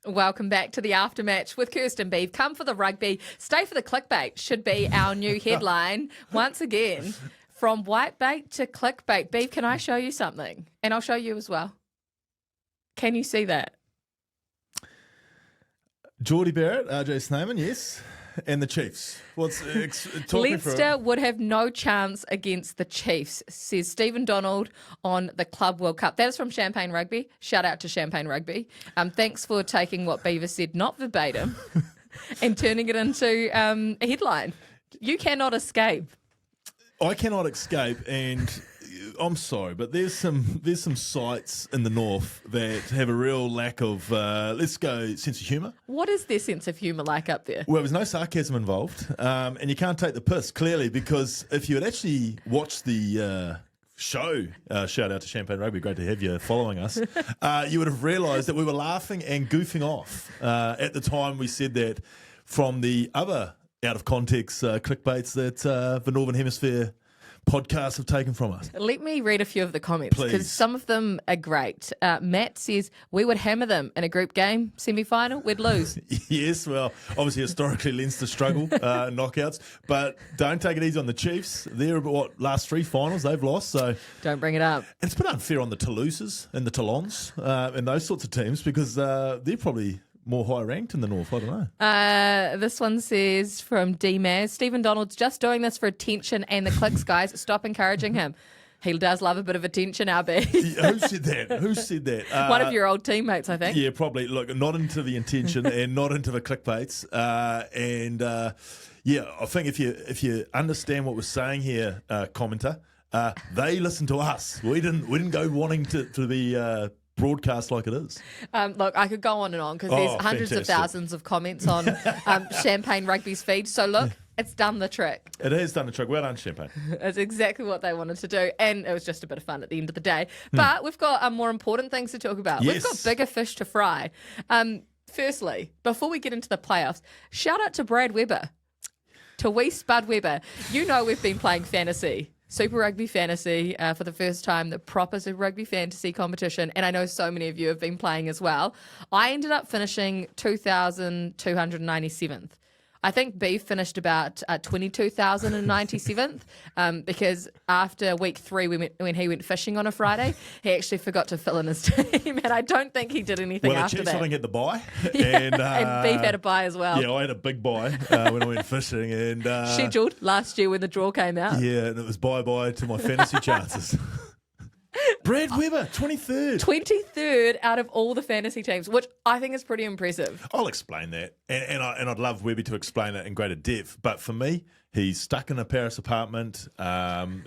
Welcome back to the Aftermatch with Kirst Beav. Come for the rugby, stay for the clickbait should be our new headline once again. From whitebait to clickbait. Beav, can I show you something? And I'll show you as well. Can you see that? Beauden Barrett, RJ Snowman, yes. And the Chiefs. Leinster would have no chance against the Chiefs, says Stephen Donald on the Club World Cup. That is from Champagne Rugby. Shout out to Champagne Rugby. Thanks for taking what Beaver said, not verbatim, and turning it into a headline. You cannot escape. I cannot escape, and I'm sorry, but there's some sites in the north that have a real lack of, sense of humour. What is their sense of humour like up there? Well, there's no sarcasm involved, and you can't take the piss, clearly, because if you had actually watched the show, shout out to Champagne Rugby, great to have you following us, you would have realised that we were laughing and goofing off at the time we said that from the other out-of-context clickbaits that the Northern Hemisphere podcasts have taken from us. Let me read a few of the comments because some of them are great. Matt says, we would hammer them in a group game, semi-final, we'd lose. Yes, well, obviously historically Leinster struggle knockouts, but don't take it easy on the Chiefs. They're last three finals they've lost, so don't bring it up. It's been unfair on the Toulouses and the Toulons and those sorts of teams because they're probably more high ranked in the north. I don't know. This one says from D-Maz, Stephen Donald's just doing this for attention and the clicks, guys. Stop encouraging him. He does love a bit of attention, RB. Who said that? Who said that? One of your old teammates, I think. Yeah, probably. Look, not into the intention and not into the clickbaits. I think if you understand what we're saying here, commenter, they listen to us. We didn't go wanting to be broadcast like it is. Look, I could go on and on because there's hundreds of thousands of comments on Champagne Rugby's feed. So look, it's done the trick. It has done the trick. Well done, Champagne. It's exactly what they wanted to do. And it was just a bit of fun at the end of the day. But we've got more important things to talk about. Yes. We've got bigger fish to fry. Firstly, before we get into the playoffs, shout out to Brad Weber, to wee Spud Weber. You know we've been playing fantasy. Super Rugby Fantasy for the first time, the proper Super Rugby Fantasy competition, and I know so many of you have been playing as well. I ended up finishing 2,297th. I think Beef finished about 22,097th because after week 3, when he went fishing on a Friday, he actually forgot to fill in his team, and I don't think he did anything after that. Well, I didn't get the bye. And Beef had a bye as well. Yeah, I had a big bye when I went fishing. And scheduled last year when the draw came out. Yeah, and it was bye-bye to my fantasy chances. Brad Weber, 23rd. 23rd out of all the fantasy teams, which I think is pretty impressive. I'll explain that. And I'd love Webby to explain it in greater depth. But for me, he's stuck in a Paris apartment.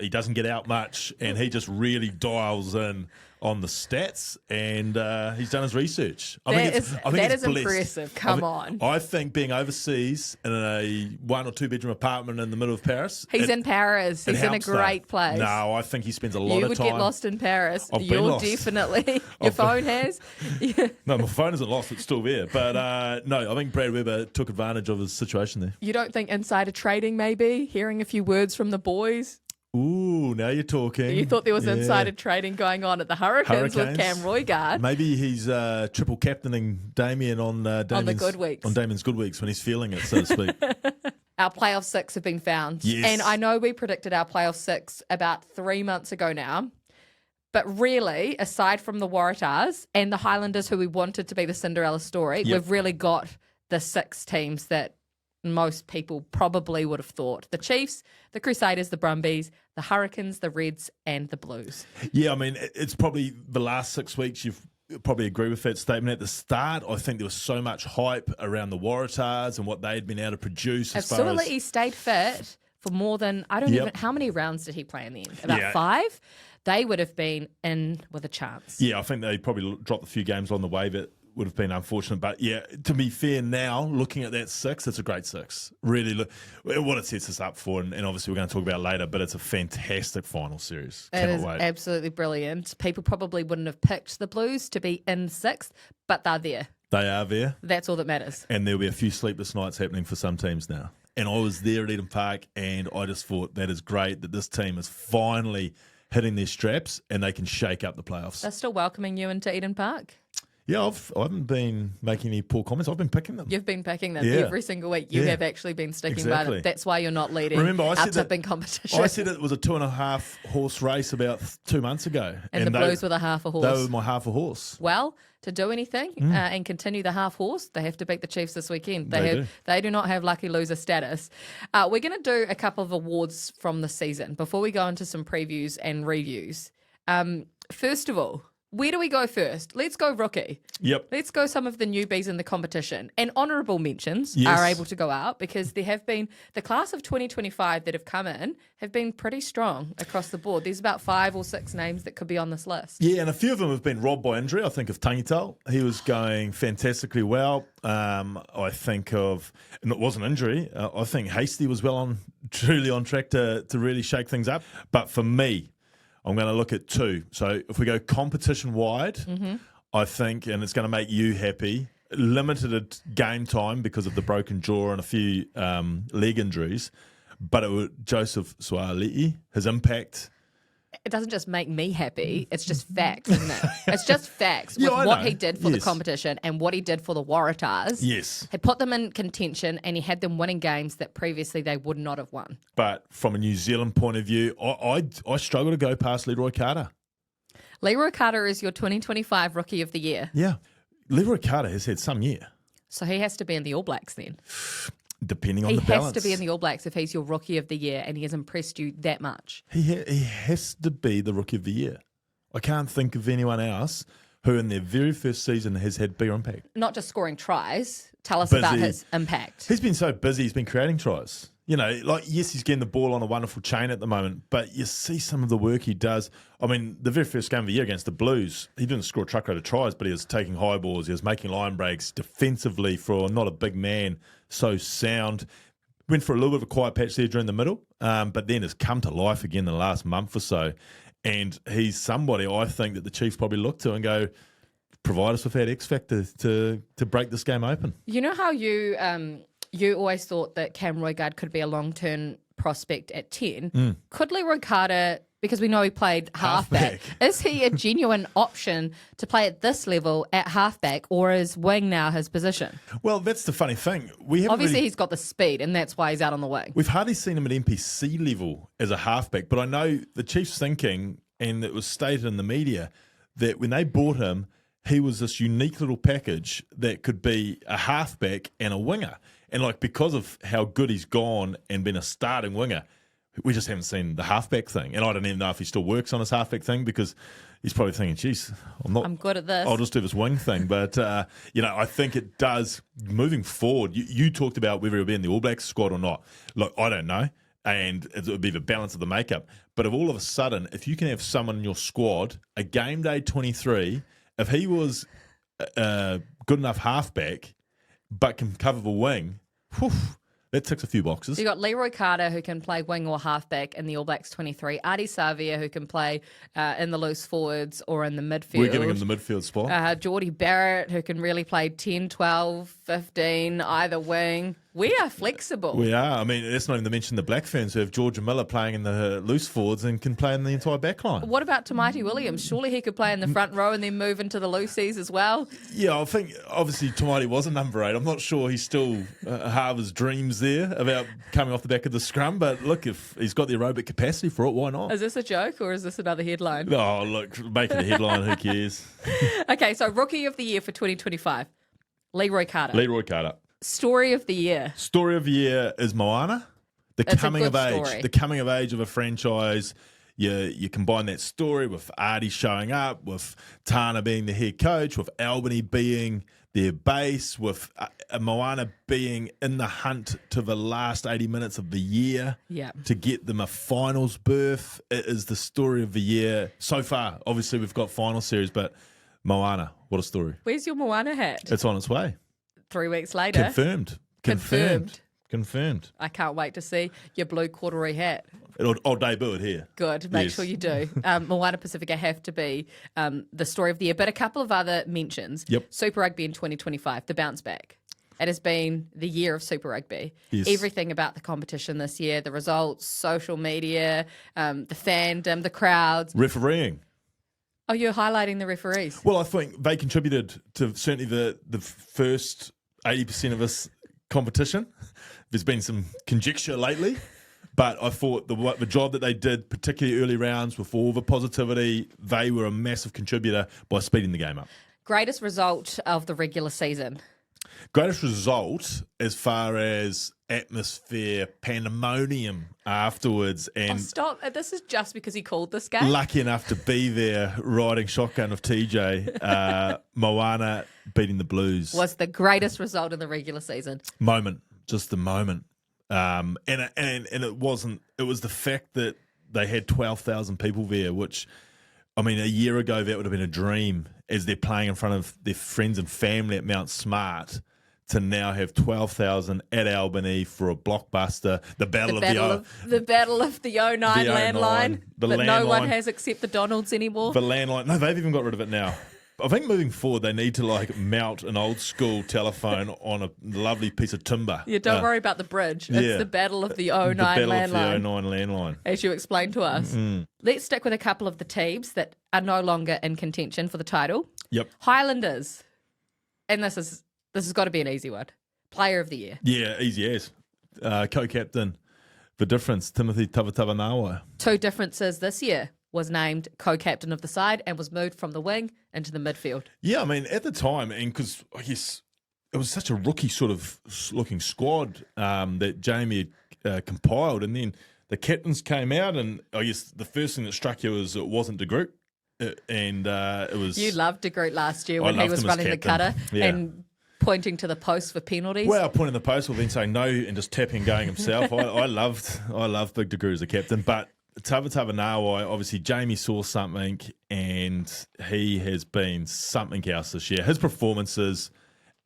He doesn't get out much, and he just really dials in on the stats, and he's done his research. That is impressive. Come on. I think being overseas in a 1 or 2 bedroom apartment in the middle of Paris. He's in Paris. He's in a great place. No, I think he spends a lot of time. You would get lost in Paris. You're lost. Definitely. Your phone has. Yeah. No, my phone isn't lost. It's still there. But no, I think Brad Weber took advantage of his situation there. You don't think insider trading, maybe? Hearing a few words from the boys? Ooh, now you're talking. You thought there was insider trading going on at the Hurricanes with Cam Roigard. Maybe he's triple captaining Damian on the good weeks. On Damian's good weeks when he's feeling it, so to speak. Our playoff 6 have been found. Yes. And I know we predicted our playoff 6 about 3 months ago now. But really, aside from the Waratahs and the Highlanders, who we wanted to be the Cinderella story, we've really got the 6 teams that most people probably would have thought. The Chiefs, the Crusaders, the Brumbies, the Hurricanes, the Reds, and the Blues. Yeah, I mean, it's probably the last 6 weeks you've probably agree with that statement. At the start, I think there was so much hype around the Waratahs and what they had been able to produce. Absolutely, he stayed fit for more than, I don't even, how many rounds did he play in the end? About 5? They would have been in with a chance. Yeah, I think they probably dropped a few games on the way that would have been unfortunate. But yeah, to be fair now, looking at that 6, it's a great 6. Really, look what it sets us up for, and obviously we're going to talk about it later, but it's a fantastic final series. Cannot wait. Absolutely brilliant. People probably wouldn't have picked the Blues to be in 6th, but they're there. They are there. That's all that matters. And there'll be a few sleepless nights happening for some teams now. And I was there at Eden Park, and I just thought that is great that this team is finally hitting their straps and they can shake up the playoffs. They're still welcoming you into Eden Park? Yeah, I haven't been making any poor comments. I've been picking them. You've been picking them Yeah. every single week. You have actually been sticking by them. That's why you're not leading Remember, our tipping competition. I said it was a 2.5 horse race about 2 months ago. And the Blues were the half a horse. They were my half a horse. Well, to do anything and continue the half horse, they have to beat the Chiefs this weekend. They do not have lucky loser status. We're going to do a couple of awards from the season before we go into some previews and reviews. First of all, where do we go first? Let's go rookie. Yep. Let's go some of the newbies in the competition. And honourable mentions Yes. are able to go out because there have been, the class of 2025 that have come in have been pretty strong across the board. There's about 5 or 6 names that could be on this list. Yeah, and a few of them have been robbed by injury. I think of Tangital. He was going fantastically well. I think of, and it wasn't injury, I think Hasty was truly on track to really shake things up. But for me, I'm going to look at 2. So if we go competition-wide, I think, and it's going to make you happy, limited game time because of the broken jaw and a few leg injuries, but it was Joseph Suaalii, his impact. It doesn't just make me happy, it's just facts, isn't it? It's just facts with Yeah, what he did for the competition and what he did for the Waratahs. Yes. He put them in contention and he had them winning games that previously they would not have won. But from a New Zealand point of view, I struggle to go past Leroy Carter. Leroy Carter is your 2025 Rookie of the Year. Yeah. Leroy Carter has had some year. So he has to be in the All Blacks then. Depending on the balance. He has to be in the All Blacks if he's your Rookie of the Year and he has impressed you that much. He has to be the Rookie of the Year. I can't think of anyone else who in their very first season has had bigger impact. Not just scoring tries. Tell us about his impact. He's been so busy, he's been creating tries. You know, like, yes, he's getting the ball on a wonderful chain at the moment, but you see some of the work he does. I mean, the very first game of the year against the Blues, he didn't score a truckload of tries, but he was taking high balls, he was making line breaks defensively for not a big man, so sound. Went for a little bit of a quiet patch there during the middle, but then has come to life again in the last month or so. And he's somebody I think that the Chiefs probably look to and go, provide us with that X factor to break this game open. You know how you always thought that Cam Roigard could be a long-term prospect at 10. Could Leroy Carter, because we know he played halfback, is he a genuine option to play at this level at halfback, or is wing now his position? Well, that's the funny thing. Obviously, he's got the speed, and that's why he's out on the wing. We've hardly seen him at NPC level as a halfback, but I know the Chiefs thinking, and it was stated in the media, that when they bought him, he was this unique little package that could be a halfback and a winger. And like, because of how good he's gone and been a starting winger, we just haven't seen the halfback thing. And I don't even know if he still works on his halfback thing because he's probably thinking, geez, I'm good at this. I'll just do this wing thing. But, I think it does, moving forward, you talked about whether he'll be in the All Blacks squad or not. Look, I don't know. And it would be the balance of the makeup. But if all of a sudden, if you can have someone in your squad, a game day 23, if he was a good enough halfback but can cover the wing, that ticks a few boxes. So you got Leroy Carter, who can play wing or halfback in the All Blacks 23. Ardie Savia, who can play in the loose forwards or in the midfield. We're giving him the midfield spot. Beauden Barrett, who can really play 10, 12, 15, either wing. We are flexible. We are. I mean, that's not even to mention the Black Ferns who have Georgia Miller playing in the loose forwards and can play in the entire back line. What about Tamaiti Williams? Surely he could play in the front row and then move into the loosies as well. Yeah, I think obviously Tamaiti was a number 8. I'm not sure he's still Harvard's dreams there about coming off the back of the scrum, but look, if he's got the aerobic capacity for it, why not? Is this a joke or is this another headline? Oh, look, make it a headline, who cares? Okay, so Rookie of the Year for 2025, Leroy Carter. Leroy Carter. Story of the Year. Story of the year is Moana. It's coming of age. Story. The coming of age of a franchise. You combine that story with Ardie showing up, with Tana being the head coach, with Albany being their base, with Moana being in the hunt to the last 80 minutes of the year to get them a finals berth. It is the story of the year so far. Obviously, we've got final series, but Moana, what a story. Where's your Moana hat? It's on its way. 3 weeks later. Confirmed. I can't wait to see your blue corduroy hat. I'll debut it here. Good. Make sure you do. Moana Pacifica have to be the story of the year. But a couple of other mentions. Yep. Super Rugby in 2025, the bounce back. It has been the year of Super Rugby. Yes. Everything about the competition this year, the results, social media, the fandom, the crowds. Refereeing. Oh, you're highlighting the referees. Well, I think they contributed to certainly the first 80% of this competition. There's been some conjecture lately, but I thought the job that they did, particularly early rounds with all the positivity, they were a massive contributor by speeding the game up. Greatest result of the regular season? Greatest result as far as atmosphere, pandemonium afterwards, and Stop. This is just because he called this game. lucky enough to be there riding shotgun with TJ. Moana beating the Blues. Was the greatest result in the regular season. Moment, just the moment. And it wasn't, it was the fact that they had 12,000 people there, which, I mean, a year ago that would have been a dream as they're playing in front of their friends and family at Mount Smart, to now have 12,000 at Albany for a blockbuster. The battle of the 09 landline that landline. No one has except the Donalds anymore. The landline. No, they've even got rid of it now. I think moving forward, they need to mount an old school telephone on a lovely piece of timber. Yeah, don't worry about the bridge. It's the battle of the 09 landline. The battle of the 09 landline. As you explained to us. Mm-hmm. Let's stick with a couple of the teams that are no longer in contention for the title. Yep. Highlanders. And this has got to be an easy one. Player of the year. Yeah, easy as. Co-captain. The difference, Timothy Tavatavanawa. Two differences this year. Was named co-captain of the side and was moved from the wing into the midfield. Yeah, I mean, at the time, and because I guess it was such a rookie sort of looking squad that Jamie had compiled, and then the captains came out, and I guess the first thing that struck you was it wasn't De Groot, and it was... You loved De Groot last year when he was running the cutter and pointing to the post for penalties. Well, pointing the post, or then saying no and just tapping going himself. I loved Big De Groot as a captain, but Tavatavanawa, obviously Jamie saw something and he has been something else this year. His performances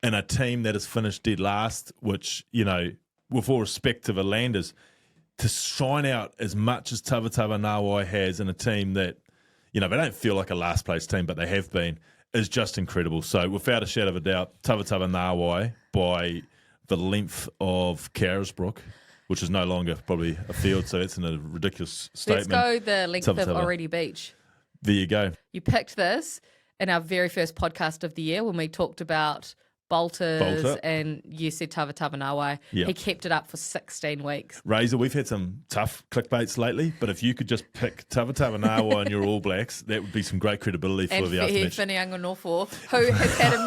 in a team that has finished dead last, which, you know, with all respect to the Landers, to shine out as much as Tavatavanawa has in a team that, you know, they don't feel like a last place team, but they have been, is just incredible. So without a shadow of a doubt, Tavatavanawa by the length of Carisbrook, which is no longer probably a field, so it's in a ridiculous statement. Let's go the length of Already Beach. There you go. You picked this in our very first podcast of the year when we talked about bolters and you said Tavatavanawa. Yep. He kept it up for 16 weeks. Razor, we've had some tough clickbaits lately, but if you could just pick Tavatavanawa and your All Blacks, that would be some great credibility for the Aftermatch. And inaugural, who has had a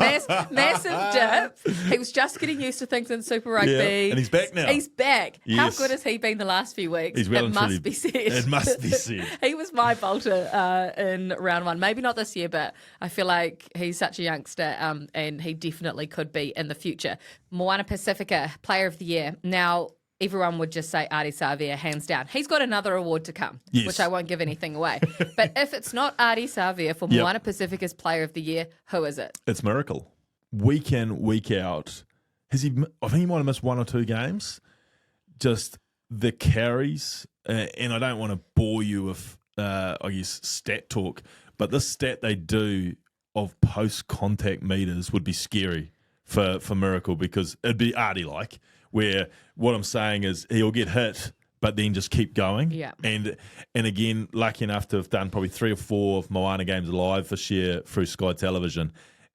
massive dip. He was just getting used to things in Super Rugby. Yeah, and he's back now. He's back. Yes. How good has he been the last few weeks? He's well it must be said. It must be said. He was my bolter in round one. Maybe not this year, but I feel like he's such a youngster and he definitely could be in the future. Moana Pacifica, Player of the Year. Now, everyone would just say Ardie Savea, hands down. He's got another award to come, which I won't give anything away. But if it's not Ardie Savea for Moana Pacifica's Player of the Year, who is it? It's Miracle. Week in, week out. I think he might have missed one or two games. Just the carries, and I don't want to bore you with, I guess, stat talk, but this stat they do of post-contact meters would be scary for Miracle, because it'd be Ardie-like, where what I'm saying is he'll get hit but then just keep going. Yeah. And again, lucky enough to have done probably 3 or 4 of Moana games live this year through Sky Television,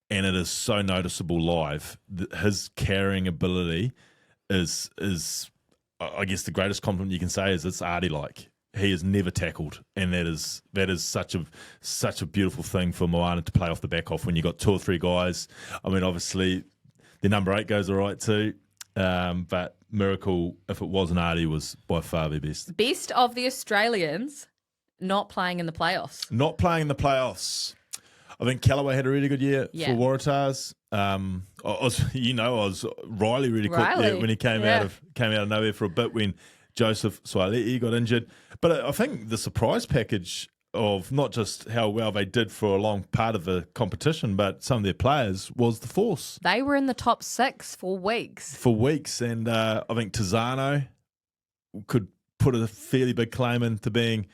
and it is so noticeable live. His carrying ability is I guess the greatest compliment you can say is it's Ardie-like. He is never tackled, and that is such a beautiful thing for Moana to play off the back of when you got 2 or 3 guys. I mean, obviously, the number 8 goes all right too, but Miracle, if it wasn't Ardie, was by far the best. Best of the Australians not playing in the playoffs. Not playing in the playoffs. I think Callaway had a really good year for Waratahs. I was Riley really quick when he came out of nowhere for a bit when Joseph Swalei got injured. But I think the surprise package of not just how well they did for a long part of the competition, but some of their players was the force. They were in the top 6 for weeks. And I think Tizano could put a fairly big claim into being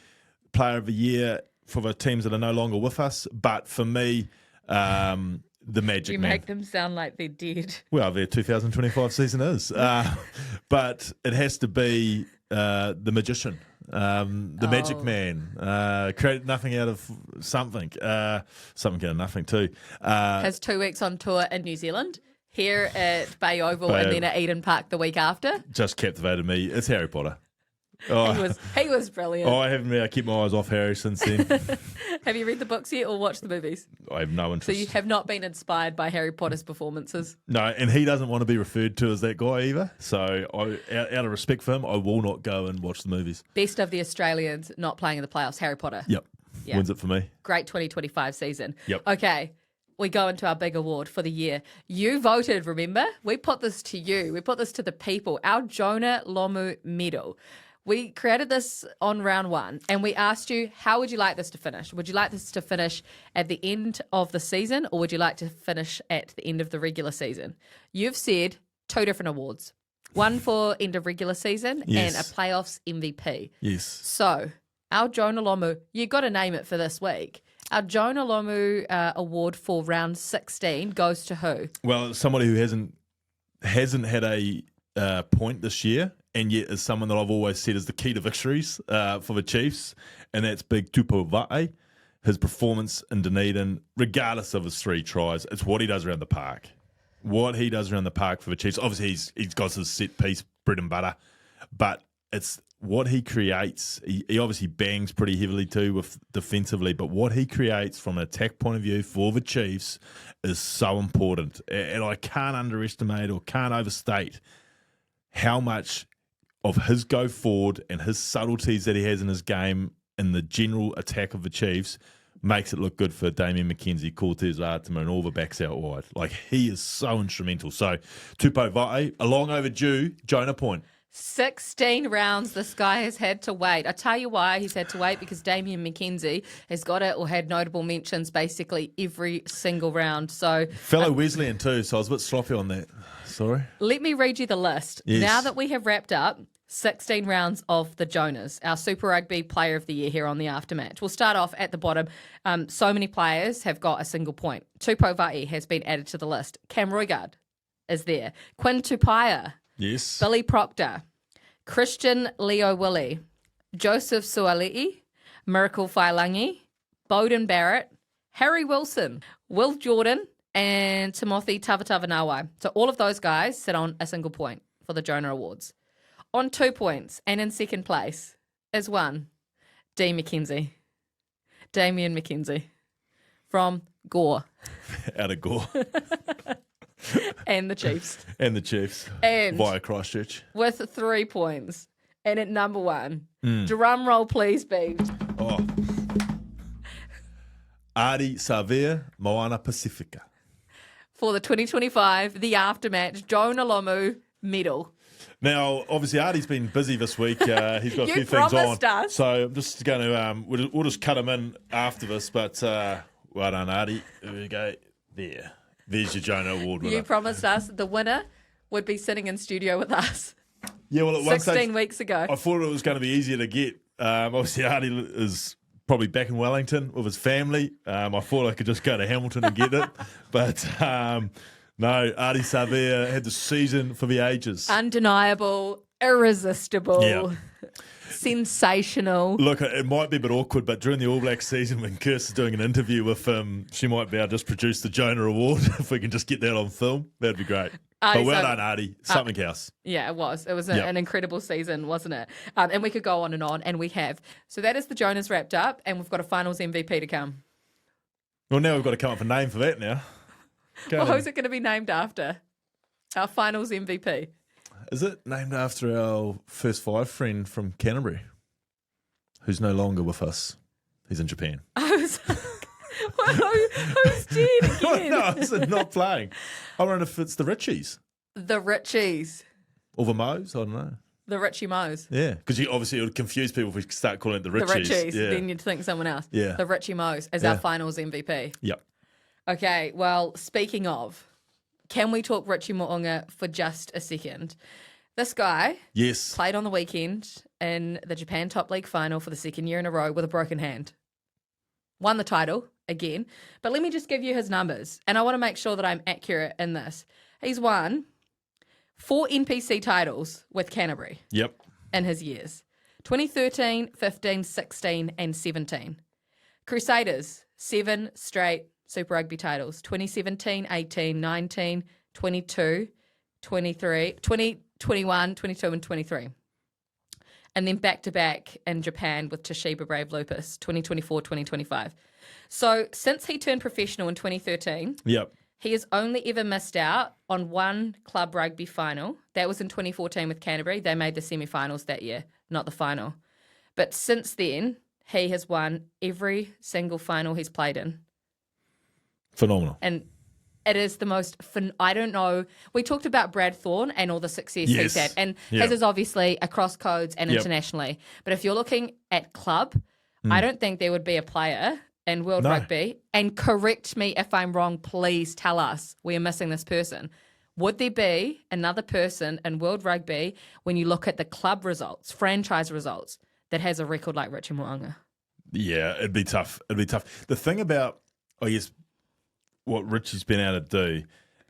Player of the Year for the teams that are no longer with us. But for me, the Magic Man. You make them sound like they're dead. Well, their 2025 season is. But it has to be the Magician. the magic man, created nothing out of something, something out of nothing too. Has 2 weeks on tour in New Zealand, here at Bay Oval and then at Eden Park the week after. Just captivated me. It's Harry Potter. Oh, he was brilliant. I haven't kept my eyes off Harry since then. Have you read the books yet or watched the movies? I have no interest. So you have not been inspired by Harry Potter's performances? No, and he doesn't want to be referred to as that guy either. So out of respect for him, I will not go and watch the movies. Best of the Australians not playing in the playoffs, Harry Potter. Yep. Wins it for me. Great 2025 season. Yep. Okay. We go into our big award for the year. You voted, remember? We put this to you. We put this to the people. Our Jonah Lomu medal. We created this on round 1 and we asked you, how would you like this to finish? Would you like this to finish at the end of the season or would you like to finish at the end of the regular season? You've said 2 different awards. One for end of regular season and a playoffs MVP. Yes. So, our Jonah Lomu, you got to name it for this week. Our Jonah Lomu award for round 16 goes to who? Well, somebody who hasn't had a point this year, and yet is someone that I've always said is the key to victories for the Chiefs, and that's Big Tupo Va'e. His performance in Dunedin, regardless of his 3 tries, it's what he does around the park. What he does around the park for the Chiefs. Obviously, he's got his set piece, bread and butter, but it's what he creates. He obviously bangs pretty heavily too with defensively, but what he creates from an attack point of view for the Chiefs is so important. And I can't underestimate or can't overstate how much of his go forward and his subtleties that he has in his game in the general attack of the Chiefs makes it look good for Damian McKenzie, Cortez Artima, and all the backs out wide. Like, he is so instrumental. So, Tupo Va'e, a long overdue Jonah point. 16 rounds this guy has had to wait. I tell you why he's had to wait, because Damian McKenzie has got it or had notable mentions basically every single round. So Fellow Wesleyan too, so I was a bit sloppy on that. Sorry. Let me read you the list. Yes. Now that we have wrapped up 16 rounds of the Jonas, our Super Rugby Player of the Year here on the Aftermatch. We'll start off at the bottom. So many players have got a single point. Tupo Va'e has been added to the list. Cam Roigard is there. Quinn Tupaia. Yes. Billy Proctor. Christian Leo Willie. Joseph Suali'i. Miracle Failangi. Beauden Barrett. Harry Wilson. Will Jordan. And Timothy Tavatavanawai. So all of those guys sit on a single point for the Jonah Awards. On 2 points and in second place is one, Damian McKenzie from Gore. Out of Gore. And the Chiefs. And the Chiefs. And via Christchurch. With 3 points. And at number 1, drum roll please, Beav. Oh. Ari Savea Moana Pacifica. For the 2025, the Aftermatch, Jonah Lomu medal. Now, obviously, Artie's been busy this week. He's got a few things on. Us. So I'm just going to, we'll just cut him in after this. But well done, Artie. There we go. There's your Jonah Award winner. You promised us the winner would be sitting in studio with us. Yeah, well, at 16 weeks ago. I thought it was going to be easier to get. Obviously, Artie is probably back in Wellington with his family. I thought I could just go to Hamilton and get it. But no, Artie Savea had the season for the ages. Undeniable, irresistible, Yeah. sensational. Look, it might be a bit awkward, but during the All Blacks season, when Kirst is doing an interview with him, she might be able to just produce the Jonah Award. If we can just get that on film, that'd be great. But well done, Artie. Something else. Yeah, it was. It was an incredible season, wasn't it? And we could go on, and we have. So that is the Jonas wrapped up, and we've got a finals MVP to come. Well, now we've got to come up with a name for that now. Well, who's it going to be named after? Our finals MVP. Is it named after our first 5 friend from Canterbury, who's no longer with us? He's in Japan. I was who's dead again? No, it's not playing. I wonder if it's the Richies. The Richies. Or the Moes, I don't know. The Richie Mo's. Yeah, because obviously it would confuse people if we start calling it the Richies. The Richies, yeah. then you'd think someone else. Yeah. The Richie Mo's as our finals MVP. Yep. Okay, well, speaking of, can we talk Richie Mo'unga for just a second? This guy played on the weekend in the Japan Top League final for the second year in a row with a broken hand. Won the title again. But let me just give you his numbers. And I want to make sure that I'm accurate in this. He's won 4 NPC titles with Canterbury Yep. in his years. 2013, 15, 16 and 17. Crusaders, 7 straight Super Rugby titles. 2017, 18, 19, 22, 23, 20, 21, 22 and 23. And then back-to-back in Japan with Toshiba Brave Lupus, 2024, 2025. So since he turned professional in 2013, he has only ever missed out on one club rugby final. That was in 2014 with Canterbury. They made the semi-finals that year, not the final. But since then, he has won every single final he's played in. Phenomenal. And it is the most I don't know. We talked about Brad Thorne and all the success he's had. And his is obviously across codes and internationally. But if you're looking at club, I don't think there would be a player in World Rugby. And correct me if I'm wrong, please tell us we are missing this person. Would there be another person in World Rugby when you look at the club results, franchise results, that has a record like Richie Mo'unga? Yeah, it'd be tough. The thing about, I guess, what Richie's been able to do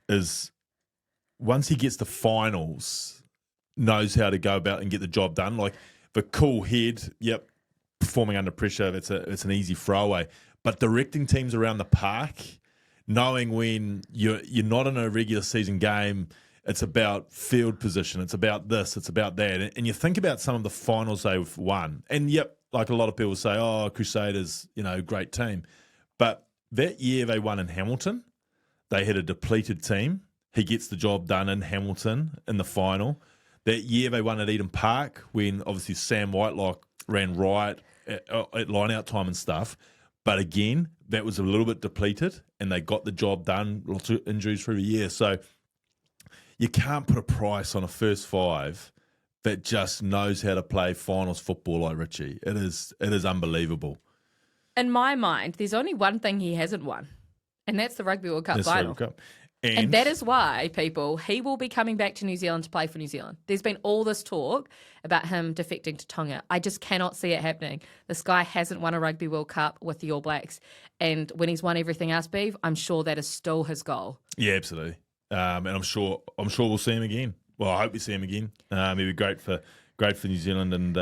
is once he gets to finals, knows how to go about and get the job done. Like the cool head, performing under pressure, it's an easy throwaway. But directing teams around the park, knowing when you're not in a regular season game, it's about field position, it's about this, it's about that. And you think about some of the finals they've won. And like a lot of people say, oh, Crusaders, great team. But that year they won in Hamilton, they had a depleted team. He gets the job done in Hamilton in the final. That year they won at Eden Park when obviously Sam Whitelock ran riot at line-out time and stuff. But again, that was a little bit depleted and they got the job done, lots of injuries through the year. So you can't put a price on a first five that just knows how to play finals football like Richie. It is unbelievable. In my mind, there's only one thing he hasn't won, and that's the Rugby World Cup final. And that is why, people, he will be coming back to New Zealand to play for New Zealand. There's been all this talk about him defecting to Tonga. I just cannot see it happening. This guy hasn't won a Rugby World Cup with the All Blacks. And when he's won everything else, Beav, I'm sure that is still his goal. Yeah, absolutely. And I'm sure we'll see him again. Well, I hope we see him again. He'd be great for New Zealand. And,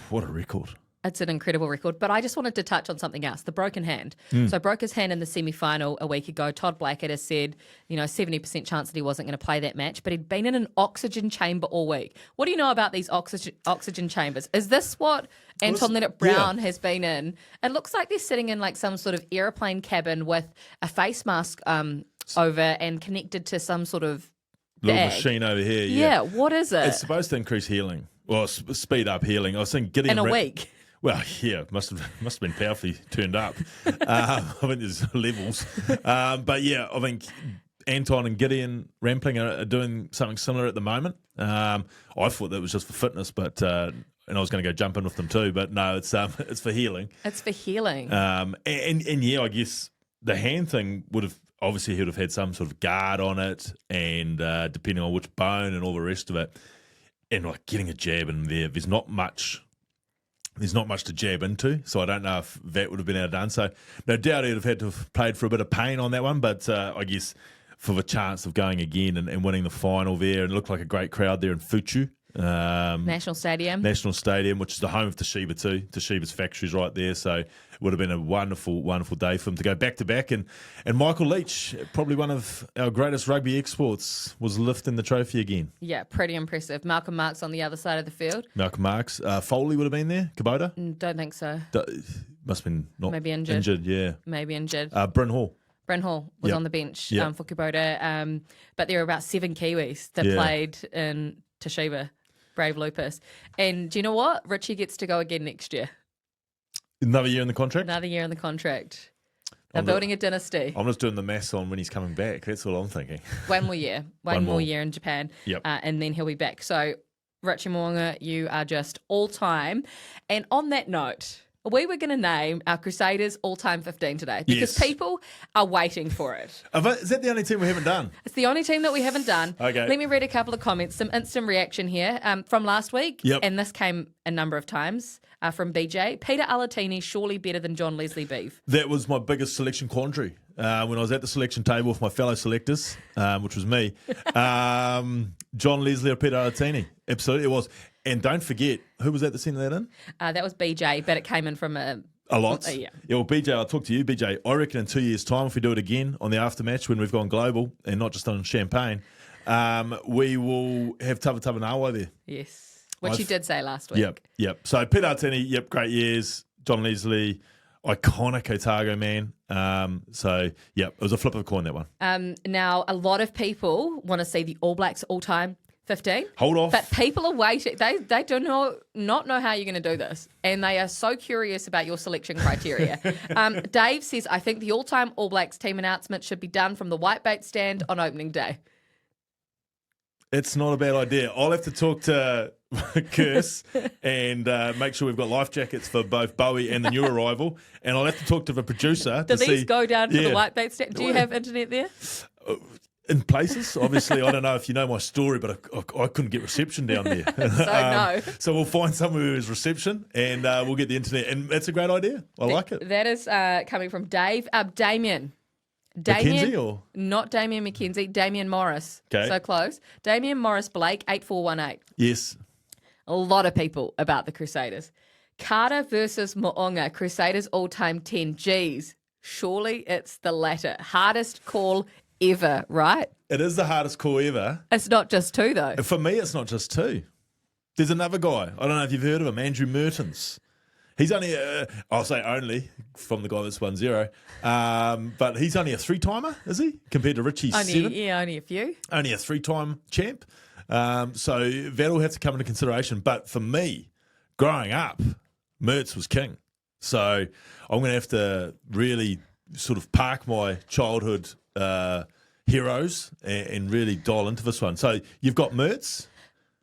what a record. It's an incredible record. But I just wanted to touch on something else, the broken hand. So broke his hand in the semi-final a week ago. Todd Blackett has said, 70% chance that he wasn't going to play that match, but he'd been in an oxygen chamber all week. What do you know about these oxygen chambers? Is this what Anton Leonard-Brown has been in? It looks like they're sitting in like some sort of airplane cabin with a face mask over and connected to some sort of little machine over here. Yeah, what is it? It's supposed to increase healing. Well, speed up healing. I was thinking Gideon in a week. Well, yeah, must have been powerfully turned up. I think there's levels, but yeah, I think Anton and Gideon Rampling are doing something similar at the moment. I thought that was just for fitness, but and I was going to go jump in with them too, but no, it's for healing. It's for healing. And yeah, I guess the hand thing he would have had some sort of guard on it, and depending on which bone and all the rest of it, and like getting a jab in there, there's not much to jab into, so I don't know if that would have been outdone. So no doubt he'd have had to have played for a bit of pain on that one, but I guess for the chance of going again and winning the final there, and it looked like a great crowd there in Fuchu. National Stadium, which is the home of Toshiba too. Toshiba's factory's right there, so it would have been a wonderful, wonderful day for him to go back to back. And Michael Leach, probably one of our greatest rugby exports, was lifting the trophy again. Yeah, pretty impressive. Malcolm Marks on the other side of the field. Malcolm Marks, Foley would have been there. Kubota? Don't think so. Must have been not maybe injured. Yeah, maybe injured. Bryn Hall. Bryn Hall was on the bench for Kubota, but there were about 7 Kiwis that played in Toshiba Brave Lupus. And do you know what? Richie gets to go again next year. Another year in the contract? Another year in the contract. They're building a dynasty. I'm just doing the maths on when he's coming back. That's all I'm thinking. One more year. One more year in Japan. Yep. And then he'll be back. So, Richie Mo'unga, you are just all-time. And on that note, we were going to name our Crusaders all-time 15 today because people are waiting for it. Is that the only team we haven't done? It's the only team that we haven't done. Okay. Let me read a couple of comments, some instant reaction here from last week. Yep. And this came a number of times from BJ. Peter Alatini, surely better than John Leslie Beav. That was my biggest selection quandary. when I was at the selection table with my fellow selectors, which was me, John Leslie or Peter Aratini. Absolutely, it was. And don't forget, who was at the centre that in? That was BJ, but it came in from a lot. Yeah. Well, BJ, I'll talk to you. BJ, I reckon in 2 years' time, if we do it again on the Aftermatch when we've gone global and not just on Champagne, we will have Tava Nawa there. Yes, which you did say last week. Yep. So Peter Aratini, great years. John Leslie, iconic Otago man. It was a flip of a coin, that one. Now, a lot of people want to see the All Blacks all-time 15. Hold off. But people are waiting. They do not know how you're going to do this. And they are so curious about your selection criteria. Dave says, I think the all-time All Blacks team announcement should be done from the whitebait stand on opening day. It's not a bad idea. I'll have to talk to Kirst and make sure we've got life jackets for both Bowie and the new arrival. And I'll have to talk to the producer Do these go down to the whitebait stand? Do you have internet there? In places, obviously. I don't know if you know my story, but I couldn't get reception down there. No. So we'll find somewhere where there's reception and we'll get the internet. And that's a great idea. I like it. That is coming from Dave. Damian. McKenzie or? Not Damian McKenzie, Damian Morris. Okay. So close. Damian Morris Blake, 8418. Yes. A lot of people about the Crusaders. Carter versus Mo'unga, Crusaders all-time 10. Geez, surely it's the latter. Hardest call ever, right? It is the hardest call ever. It's not just two, though. For me, it's not just two. There's another guy. I don't know if you've heard of him, Andrew Mertens. He's only, I'll say only, from the guy that's 1-0, but he's only a three-timer, is he? Compared to Richie's seven? Yeah, only a few. Only a three-time champ. So that'll have to come into consideration. But for me, growing up, Mertz was king. So I'm going to have to really sort of park my childhood heroes and really dial into this one. So you've got Mertz.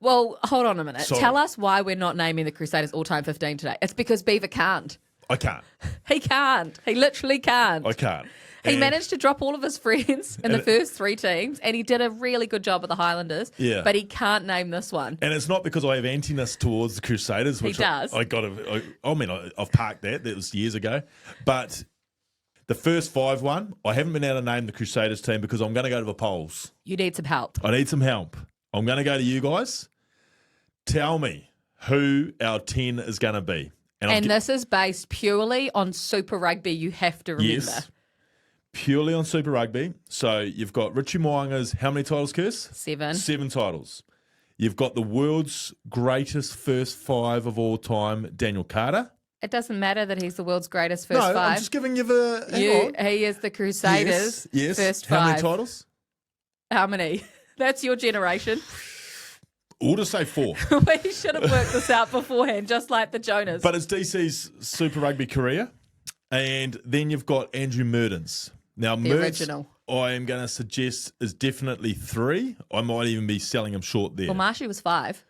Well, hold on a minute. Sorry. Tell us why we're not naming the Crusaders all-time 15 today. It's because Beaver can't. I can't. He can't. He literally can't. I can't. He managed to drop all of his friends in the first three teams, and he did a really good job with the Highlanders. Yeah. But he can't name this one. And it's not because I have antiness towards the Crusaders, which he does. I've parked that. That was years ago. But the first 5-1, I haven't been able to name the Crusaders team because I'm going to go to the polls. You need some help. I need some help. I'm going to go to you guys. Tell me who our 10 is going to be. And this is based purely on Super Rugby, you have to remember. Yes, purely on Super Rugby. So you've got Richie Mo'unga's, how many titles, Kirst? 7. 7 titles. You've got the world's greatest first 5 of all time, Daniel Carter. It doesn't matter that he's the world's greatest first 5. I'm just giving you the... He is the Crusaders' first 5. How many titles? How many? That's your generation. We'll just say 4. We should have worked this out beforehand, just like the Jonas. But it's DC's Super Rugby career. And then you've got Andrew Mertens. Now, the original. I am going to suggest is definitely 3. I might even be selling him short there. Well, Marshy was 5.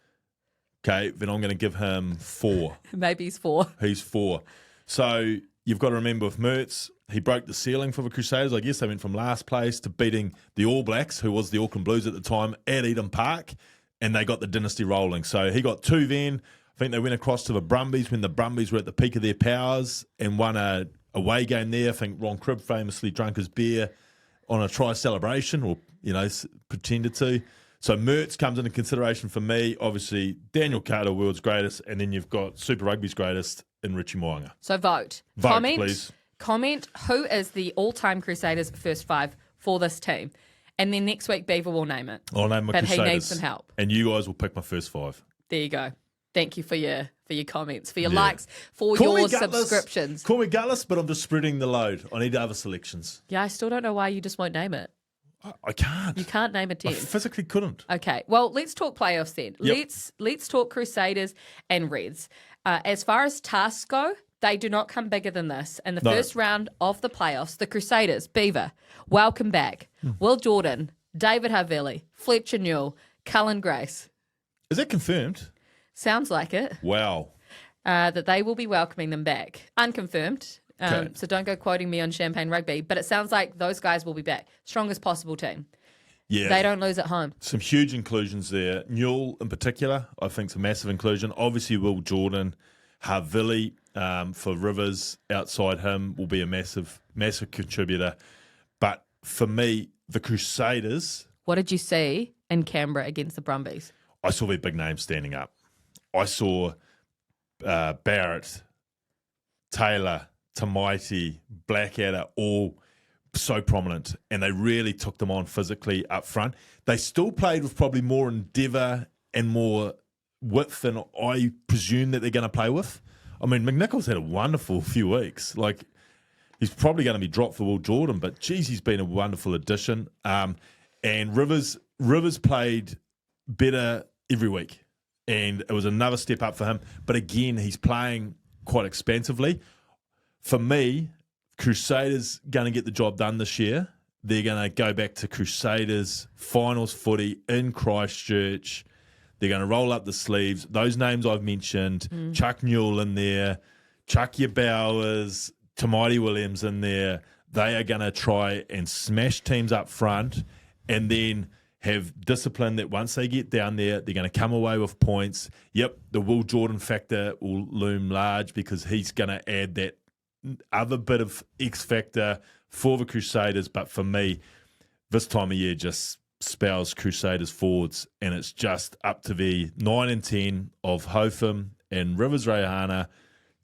Okay, then I'm going to give him 4. Maybe he's 4. He's 4. So you've got to remember with Mertz, he broke the ceiling for the Crusaders. I guess they went from last place to beating the All Blacks, who was the Auckland Blues at the time, at Eden Park, and they got the dynasty rolling. So he got 2 then. I think they went across to the Brumbies when the Brumbies were at the peak of their powers and won a away game there. I think Ron Cribb famously drank his beer on a try celebration, or, pretended to. So Mertz comes into consideration for me. Obviously, Daniel Carter, world's greatest, and then you've got Super Rugby's greatest in Richie Mo'unga. So vote. Please. Comment who is the all-time Crusaders first 5 for this team. And then next week, Beaver will name it. I'll name my Crusaders. But he needs some Crusaders. help. And you guys will pick my first 5. There you go. Thank you for your comments, for your likes, for your subscriptions. Call me gutless, but I'm just spreading the load. I need other selections. Yeah, I still don't know why you just won't name it. I can't. You can't name a 10. I physically couldn't. Okay, well, let's talk playoffs then. Yep. Let's talk Crusaders and Reds. As far as tasks go, they do not come bigger than this. In the first round of the playoffs, the Crusaders, Beaver, welcome back. Will Jordan, David Havili, Fletcher Newell, Cullen Grace. Is that confirmed? Sounds like it. Wow. That they will be welcoming them back. Unconfirmed. Okay. So don't go quoting me on Champagne Rugby, but it sounds like those guys will be back. Strongest possible team. Yeah. They don't lose at home. Some huge inclusions there. Newell in particular, I think, is a massive inclusion. Obviously, Will Jordan, Havili for Rivers outside him will be a massive, massive contributor. for me, the Crusaders. What did you see in Canberra against the Brumbies? I saw their big names standing up. I saw Barrett, Taylor, Tamaiti, Blackadder, all so prominent, and they really took them on physically up front. They still played with probably more endeavour and more width than I presume that they're going to play with. I mean, McNichol's had a wonderful few weeks. Like, he's probably going to be dropped for Will Jordan, but geez, he's been a wonderful addition. And Rivers played better every week, and it was another step up for him. But again, he's playing quite expansively. For me, Crusaders going to get the job done this year. They're going to go back to Crusaders finals footy in Christchurch. They're going to roll up the sleeves. Those names I've mentioned, Chuck Newell in there, Chuck Bowers, Tamaiti Williams in there. They are going to try and smash teams up front and then have discipline that once they get down there, they're going to come away with points. Yep, the Will Jordan factor will loom large because he's going to add that other bit of X factor for the Crusaders. But for me, this time of year just spells Crusaders forwards, and it's just up to the 9 and 10 of Hotham and Rivers Reihana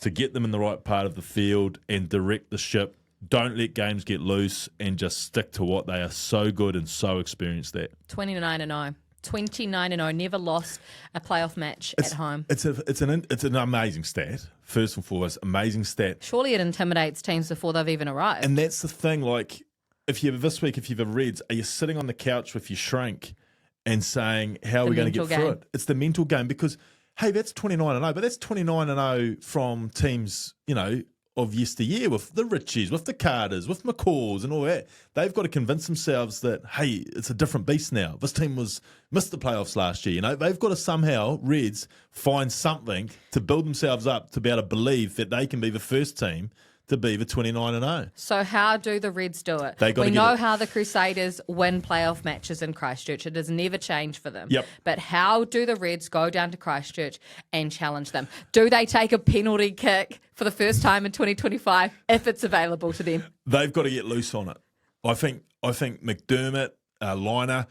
to get them in the right part of the field and direct the ship. Don't let games get loose and just stick to what they are so good and so experienced at. 29-0. 29-0, never lost a playoff match at home. It's an amazing stat. First and foremost, amazing stat. Surely it intimidates teams before they've even arrived. And that's the thing. Like, if you're the Reds, are you sitting on the couch with your shrink and saying, "How are we going to get through it?" It's the mental game because, hey, that's 29-0, but that's 29-0 from teams, of yesteryear, with the Richies, with the Carters, with McCaws and all that. They've got to convince themselves that, hey, it's a different beast now. This team missed the playoffs last year. They've got to somehow, Reds, find something to build themselves up to be able to believe that they can be the first team to be the 29-0. So how do the Reds do it? We know how the Crusaders win playoff matches in Christchurch. It has never changed for them. Yep. But how do the Reds go down to Christchurch and challenge them? Do they take a penalty kick for the first time in 2025 if it's available to them? They've got to get loose on it. I think McDermott, Liner,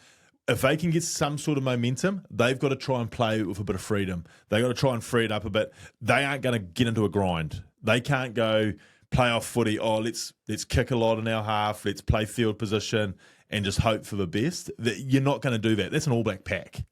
if they can get some sort of momentum, they've got to try and play with a bit of freedom. They've got to try and free it up a bit. They aren't going to get into a grind. They can't go playoff footy, let's kick a lot in our half, let's play field position and just hope for the best. You're not going to do that. That's an All Black pack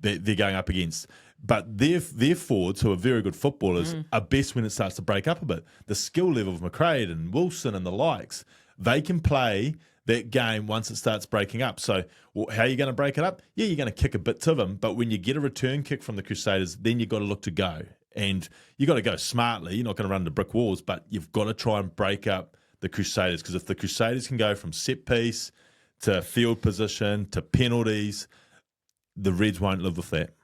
that they're going up against. But their forwards, who are very good footballers, are best when it starts to break up a bit. The skill level of McRae and Wilson and the likes, they can play that game once it starts breaking up. So how are you going to break it up? Yeah, you're going to kick a bit to them, but when you get a return kick from the Crusaders, then you've got to look to go. And you've got to go smartly. You're not going to run into brick walls, but you've got to try and break up the Crusaders, because if the Crusaders can go from set piece to field position to penalties, the Reds won't live with that.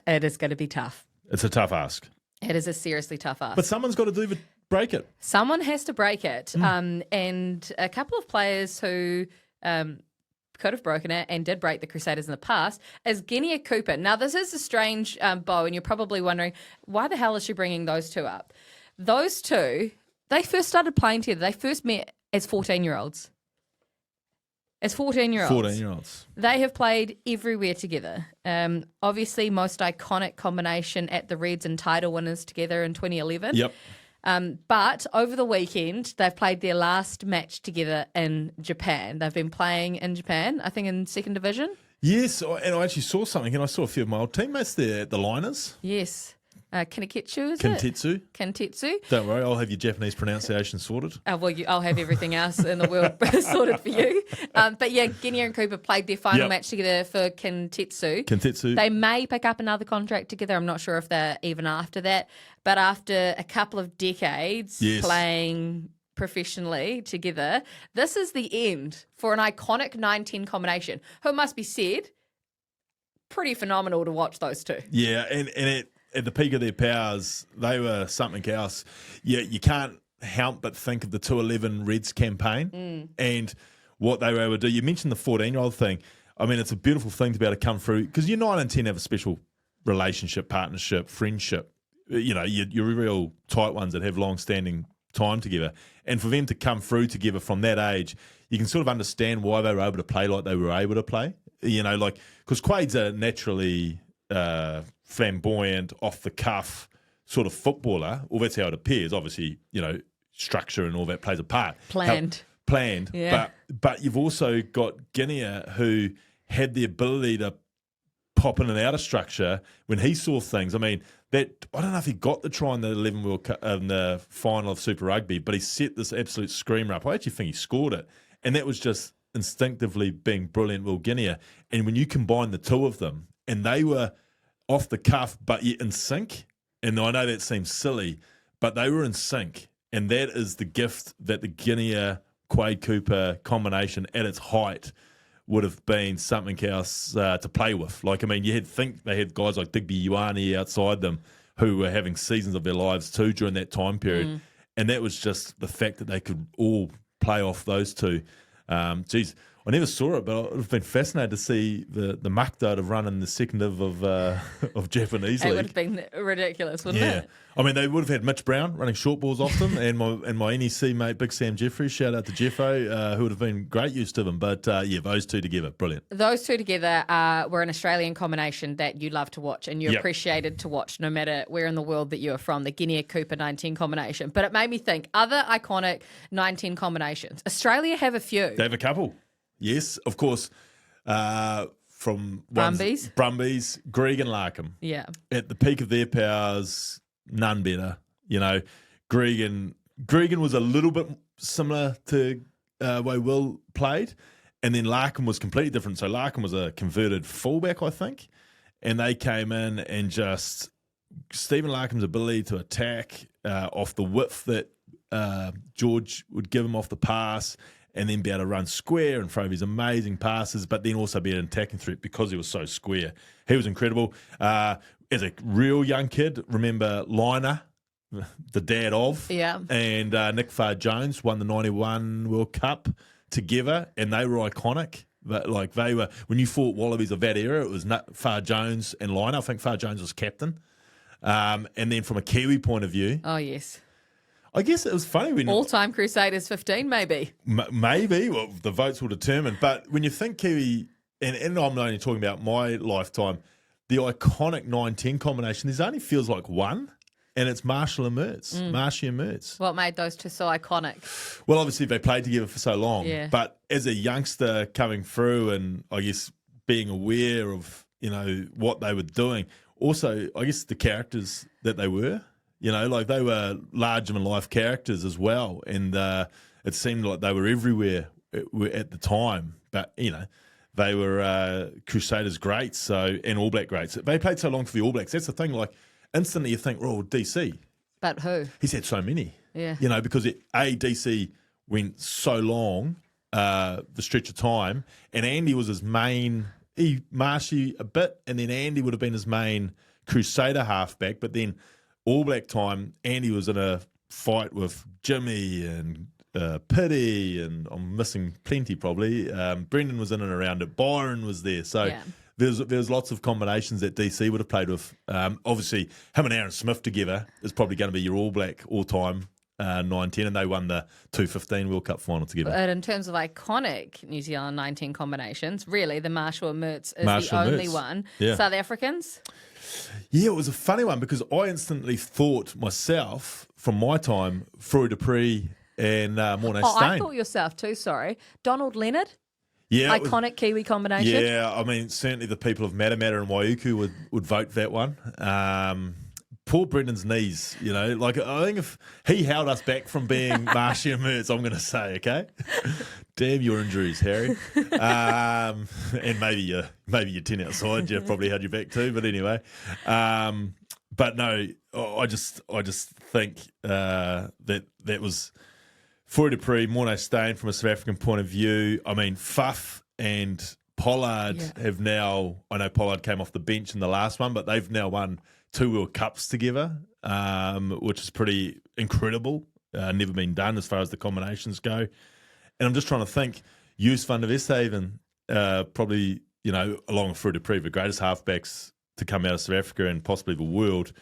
It is going to be tough. It's a tough ask. It is a seriously tough ask. But someone's got to break it. Someone has to break it. And a couple of players who could have broken it and did break the Crusaders in the past is Genia Cooper. Now, this is a strange bow, and you're probably wondering, why the hell is she bringing those two up? Those two, they first started playing together. They first met as 14-year-olds. As 14-year-olds. 14-year-olds. They have played everywhere together. Obviously, most iconic combination at the Reds and title winners together in 2011. Yep. But over the weekend, they've played their last match together in Japan. They've been playing in Japan, I think in second division. Yes, and I actually saw something, and I saw a few of my old teammates there at the Liners. Yes. Kintetsu, is it? Kintetsu. Don't worry, I'll have your Japanese pronunciation sorted. I'll have everything else in the world sorted for you. But yeah, Genia and Cooper played their final match together for Kintetsu. They may pick up another contract together. I'm not sure if they're even after that. But after a couple of decades playing professionally together, this is the end for an iconic 9-10 combination, who must be said, pretty phenomenal to watch those two. Yeah, and at the peak of their powers, they were something else. You can't help but think of the 211 Reds campaign and what they were able to do. You mentioned the 14-year-old thing. I mean, it's a beautiful thing to be able to come through, because your 9 and 10 have a special relationship, partnership, friendship. You're real tight ones that have long-standing time together. And for them to come through together from that age, you can sort of understand why they were able to play like they were able to play. You know, like, because Quade's a naturally flamboyant, off the cuff sort of footballer. Well, that's how it appears. Obviously, you know, structure and all that plays a part. Planned. Yeah. But you've also got Guinea, who had the ability to pop in and out of structure when he saw things. I mean, I don't know if he got the try in the 11 World Cup, in the final of Super Rugby, but he set this absolute screamer up. I actually think he scored it, and that was just instinctively being brilliant, Will Guinea. And when you combine the two of them, and they were off the cuff but yet in sync, and I know that seems silly, but they were in sync, and that is the gift that the Guinea Quade Cooper combination at its height would have been something else to play with. Like, I mean, they had guys like Digby Ioane outside them who were having seasons of their lives too during that time period. And that was just the fact that they could all play off those two. Geez, I never saw it, but it would have been fascinating to see the Makda have run in the second div of Japanese league. It would have been ridiculous, wouldn't it? I mean, they would have had Mitch Brown running short balls off them, and my NEC mate, Big Sam Jeffrey, shout out to Jeffo, who would have been great use to them. But those two together, brilliant. Those two together were an Australian combination that you love to watch and you appreciated to watch no matter where in the world that you are from, the Guinea Cooper 19 combination. But it made me think, other iconic 19 combinations. Australia have a few. They have a couple. Yes, of course. From Brumbies, Greig and Larkham. Yeah. At the peak of their powers, none better. You know, Gregan was a little bit similar to way Will played, and then Larkham was completely different. So Larkham was a converted fullback, I think, and they came in and just Stephen Larkham's ability to attack off the width that George would give him off the pass, and then be able to run square and throw these amazing passes, but then also be an attacking threat because he was so square. He was incredible. As a real young kid, remember Liner, the dad of, and Nick Farr-Jones won the 91 World Cup together, and they were iconic. But like they were, when you fought Wallabies of that era, it was Farr-Jones and Liner. I think Farr-Jones was captain. And then from a Kiwi point of view, oh yes, I guess it was funny when all-time Crusaders 15, maybe. Maybe. Well, the votes will determine. But when you think Kiwi, and I'm only talking about my lifetime, the iconic 9-10 combination, there's only feels like one, and it's Marshall and Mertz, Marshy and Mertz. What made those two so iconic? Well, obviously they played together for so long. Yeah. But as a youngster coming through and I guess being aware of, you know, what they were doing, also I guess the characters that they were. You know, like they were larger-than-life characters as well, and it seemed like they were everywhere at the time. But, you know, they were Crusaders greats, and All Black greats. They played so long for the All Blacks. That's the thing, like, instantly you think, well, DC. But who? He's had so many. Yeah. You know, because DC went so long, the stretch of time, and Andy was his main, Marshy a bit, and then Andy would have been his main Crusader halfback, but then All Black time, Andy was in a fight with Jimmy and Pity, and I'm missing plenty probably. Brendan was in and around it. Byron was there. So there's lots of combinations that DC would have played with. Obviously, him and Aaron Smith together is probably going to be your All Black all-time 9-10, and they won the 2015 World Cup final together. But in terms of iconic New Zealand 19 combinations, really the Marshall and Mertz is the only one. Yeah. South Africans? Yeah, it was a funny one because I instantly thought myself, from my time, Freud Dupree and Morné Steyn. I thought yourself too, sorry. Donald Leonard? Yeah, iconic Kiwi combination? Yeah, I mean, certainly the people of Matamata and Waiuku would vote that one. Poor Brendan's knees, you know. Like, I think if he held us back from being Marshy and Mertz, I'm going to say, okay? Damn your injuries, Harry. And maybe your 10 outside, Jeff probably had your back too, but anyway. But no, I just think that was Freud Dupree, Morné Steyn from a South African point of view. I mean, Fuff and Pollard have now, I know Pollard came off the bench in the last one, but they've now won 2 World Cups together, which is pretty incredible. Never been done as far as the combinations go. And I'm just trying to think, Joos van der Westhaven, probably, you know, along with Freud Dupree, the greatest halfbacks to come out of South Africa and possibly the world.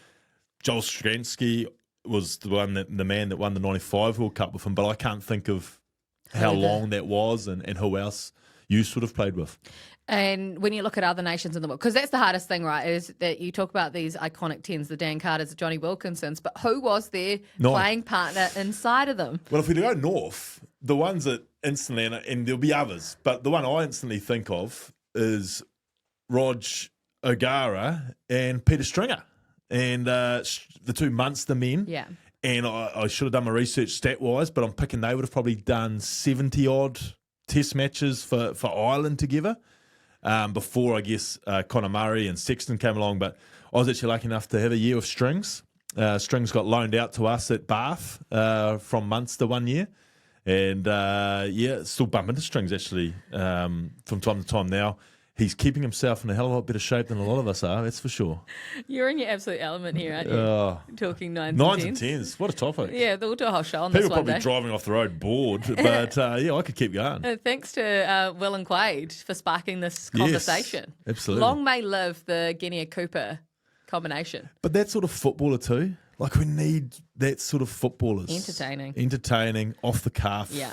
Joel Stransky, was the man that won the 95 World Cup with him, but I can't think of how long that was and who else you sort of played with. And when you look at other nations in the world, because that's the hardest thing, right, is that you talk about these iconic 10s, the Dan Carters, the Johnny Wilkinsons, but who was their playing partner inside of them? Well, if we go north, the ones that instantly, and there'll be others, but the one I instantly think of is Rog O'Gara and Peter Stringer, and the two Munster men. Yeah. And I should have done my research stat-wise, but I'm picking they would have probably done 70-odd test matches for Ireland together before, I guess, Conor Murray and Sexton came along. But I was actually lucky enough to have a year with Strings. Strings got loaned out to us at Bath from Munster one year. And, still bump into Strings, actually, from time to time now. He's keeping himself in a hell of a lot better shape than a lot of us are, that's for sure. You're in your absolute element here, aren't you? Talking 9s and 10s. 9s and 10s, what a topic. Yeah, we'll do a whole show on People this one probably day. driving off the road bored, but I could keep going. Thanks to Will and Quaid for sparking this conversation. Yes, absolutely. Long may live the Guinea-Cooper combination. But that sort of footballer too. Like, we need that sort of footballers. Entertaining, off the cuff. Yeah.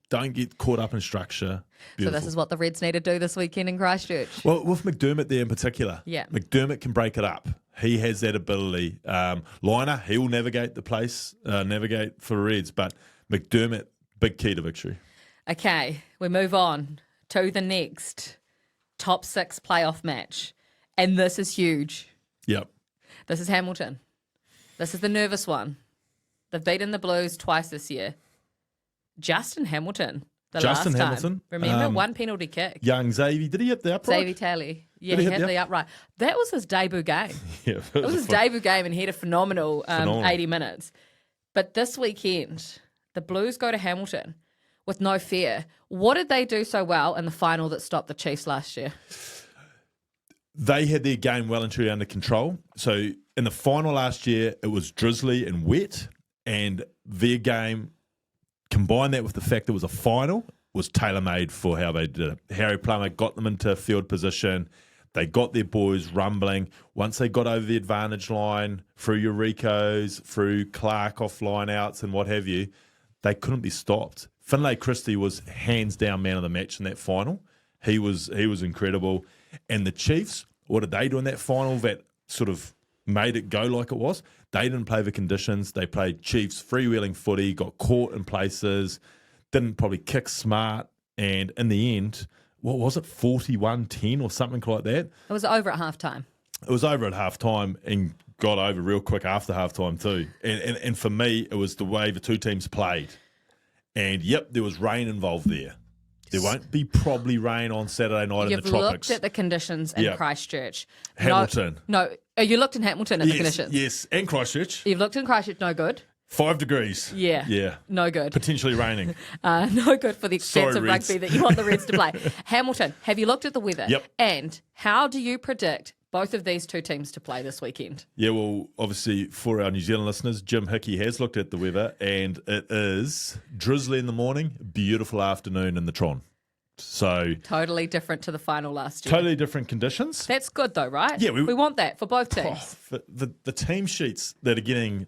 Don't get caught up in structure. Beautiful. So this is what the Reds need to do this weekend in Christchurch. Well, with McDermott there in particular, McDermott can break it up. He has that ability. Liner, he'll navigate the place, navigate for Reds, but McDermott, big key to victory. Okay, we move on to the next top 6 playoff match. And this is huge. Yep. This is Hamilton. This is the nervous one. They've beaten the Blues twice this year. Justin Hamilton. Justin last Hamilton. Time. Remember, one penalty kick. Young Xavier. Did he hit the upright? Xavier Talley. Yeah, he hit the upright. That was his debut game. Yeah, it was his debut game, and he had a phenomenal 80 minutes. But this weekend, the Blues go to Hamilton with no fear. What did they do so well in the final that stopped the Chiefs last year? They had their game well and truly under control. So in the final last year, it was drizzly and wet, and their game, combine that with the fact it was a final, was tailor-made for how they did it. Harry Plummer got them into field position. They got their boys rumbling. Once they got over the advantage line, through Eureka's, through Clark off line-outs and what have you, they couldn't be stopped. Finlay Christie was hands down man of the match in that final. He was incredible. And the Chiefs, what did they do in that final that sort of made it go like it was? They didn't play the conditions. They played Chiefs freewheeling footy, got caught in places, didn't probably kick smart, and in the end, what was it, 41-10 or something like that? It was over at halftime. It was over at halftime and got over real quick after halftime too. And for me, it was the way the two teams played. And, yep, there was rain involved there. There won't be probably rain on Saturday night in the tropics. You've looked at the conditions in Christchurch. Hamilton. No, you looked in Hamilton at the conditions. Yes, and Christchurch. You've looked in Christchurch, no good. 5 degrees. Yeah. No good. Potentially raining. No good for the extensive rugby that you want the Reds to play. Hamilton, have you looked at the weather? Yep. And how do you predict both of these two teams to play this weekend? Yeah, well, obviously, for our New Zealand listeners, Jim Hickey has looked at the weather, and it is drizzly in the morning, beautiful afternoon in the Tron. So totally different to the final last year. Totally different conditions. That's good though, right? Yeah, we want that for both teams. The team sheets that are getting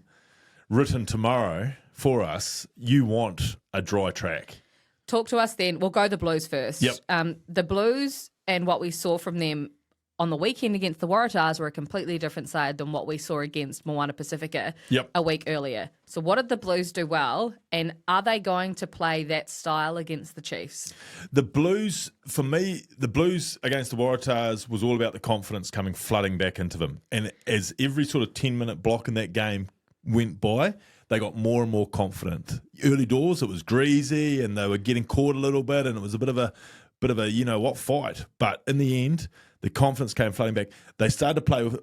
written tomorrow for us, you want a dry track. Talk to us then. We'll go the Blues first. Yep. The Blues and what we saw from them on the weekend against the Waratahs were a completely different side than what we saw against Moana Pacifica a week earlier. So what did the Blues do well, and are they going to play that style against the Chiefs? The Blues, for me, the Blues against the Waratahs was all about the confidence coming flooding back into them. And as every sort of 10-minute block in that game went by, they got more and more confident. Early doors, it was greasy, and they were getting caught a little bit, and it was a bit of a you-know-what fight. But in the end, the confidence came flooding back. They started to play with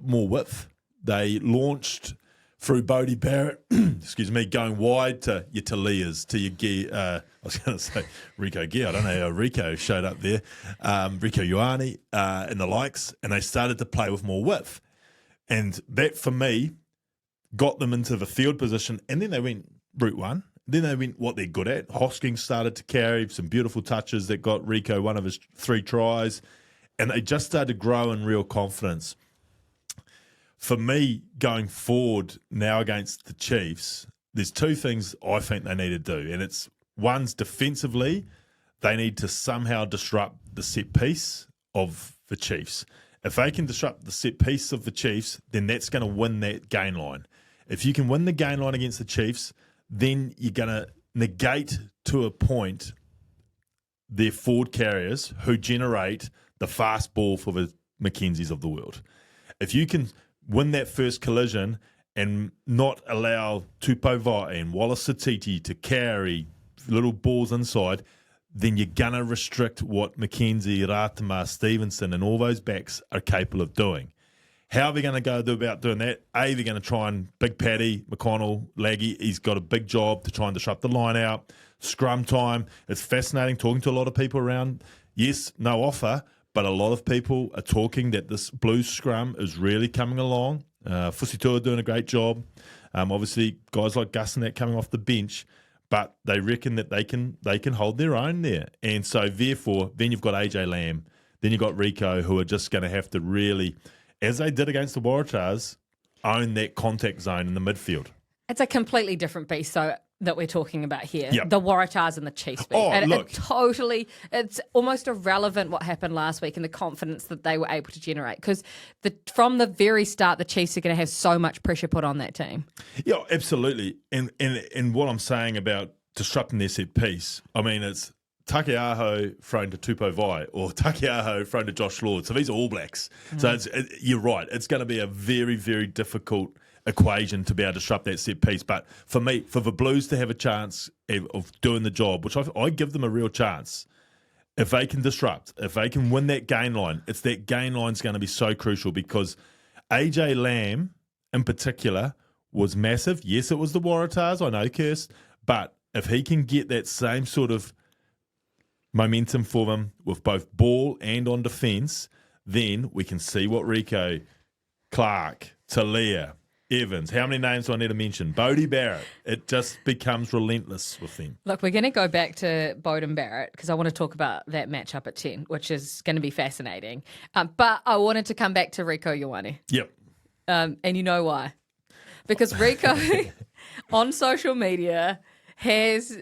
more width. They launched through Beauden Barrett, going wide to your Talias, to your Gia, I was going to say Rico Gia. I don't know how Rico showed up there. Rico Ioane and the likes. And they started to play with more width. And that, for me, got them into the field position. And then they went route one. Then they went what they're good at. Hosking started to carry some beautiful touches that got Rico one of his 3 tries. And they just started to grow in real confidence. for me, going forward now against the Chiefs, there's two things I think they need to do. And it's one's defensively, they need to somehow disrupt the set piece of the Chiefs. If they can disrupt the set piece of the Chiefs, then that's going to win that gain line. If you can win the gain line against the Chiefs, then you're going to negate to a point their forward carriers who generate the fast ball for the McKenzies of the world. If you can win that first collision and not allow Tupou and Wallace Satiti to carry little balls inside, then you're going to restrict what McKenzie, Ratama, Stevenson and all those backs are capable of doing. How are we going to go about doing that? A, they're going to try and Big Paddy, McConnell, Laggy, he's got a big job to try and disrupt the line out. Scrum time, it's fascinating talking to a lot of people around. Yes, no offer, but a lot of people are talking that this Blues scrum is really coming along. Fusitua doing a great job. Obviously, guys like Gus and that coming off the bench, but they reckon that they can hold their own there. And so, therefore, then you've got AJ Lamb, then you've got Rico, who are just going to have to really, as they did against the Waratahs, own that contact zone in the midfield. It's a completely different beast, so that we're talking about here. Yep. The Waratahs and the Chiefs. It's almost irrelevant what happened last week and the confidence that they were able to generate, because from the very start, the Chiefs are going to have so much pressure put on that team. Yeah, absolutely. And what I'm saying about disrupting their set piece, I mean, it's Takeaho thrown to Tupou Vai or Takeaho thrown to Josh Lord. So these are All Blacks. So you're right. It's going to be a very, very difficult equation to be able to disrupt that set piece. But for me, for the Blues to have a chance of doing the job, which I give them a real chance, if they can disrupt, if they can win that gain line, it's that gain line's going to be so crucial, because AJ Lamb in particular was massive. Yes, it was the Waratahs, I know, Kirst, but if he can get that same sort of momentum for them with both ball and on defence, then we can see what Rico, Clark, Talia, Evans, how many names do I need to mention? Beauden Barrett. It just becomes relentless with them. Look, we're going to go back to Beauden Barrett because I want to talk about that matchup at 10, which is going to be fascinating. But I wanted to come back to Rico Ioane. Yep. And you know why? Because Rico on social media has...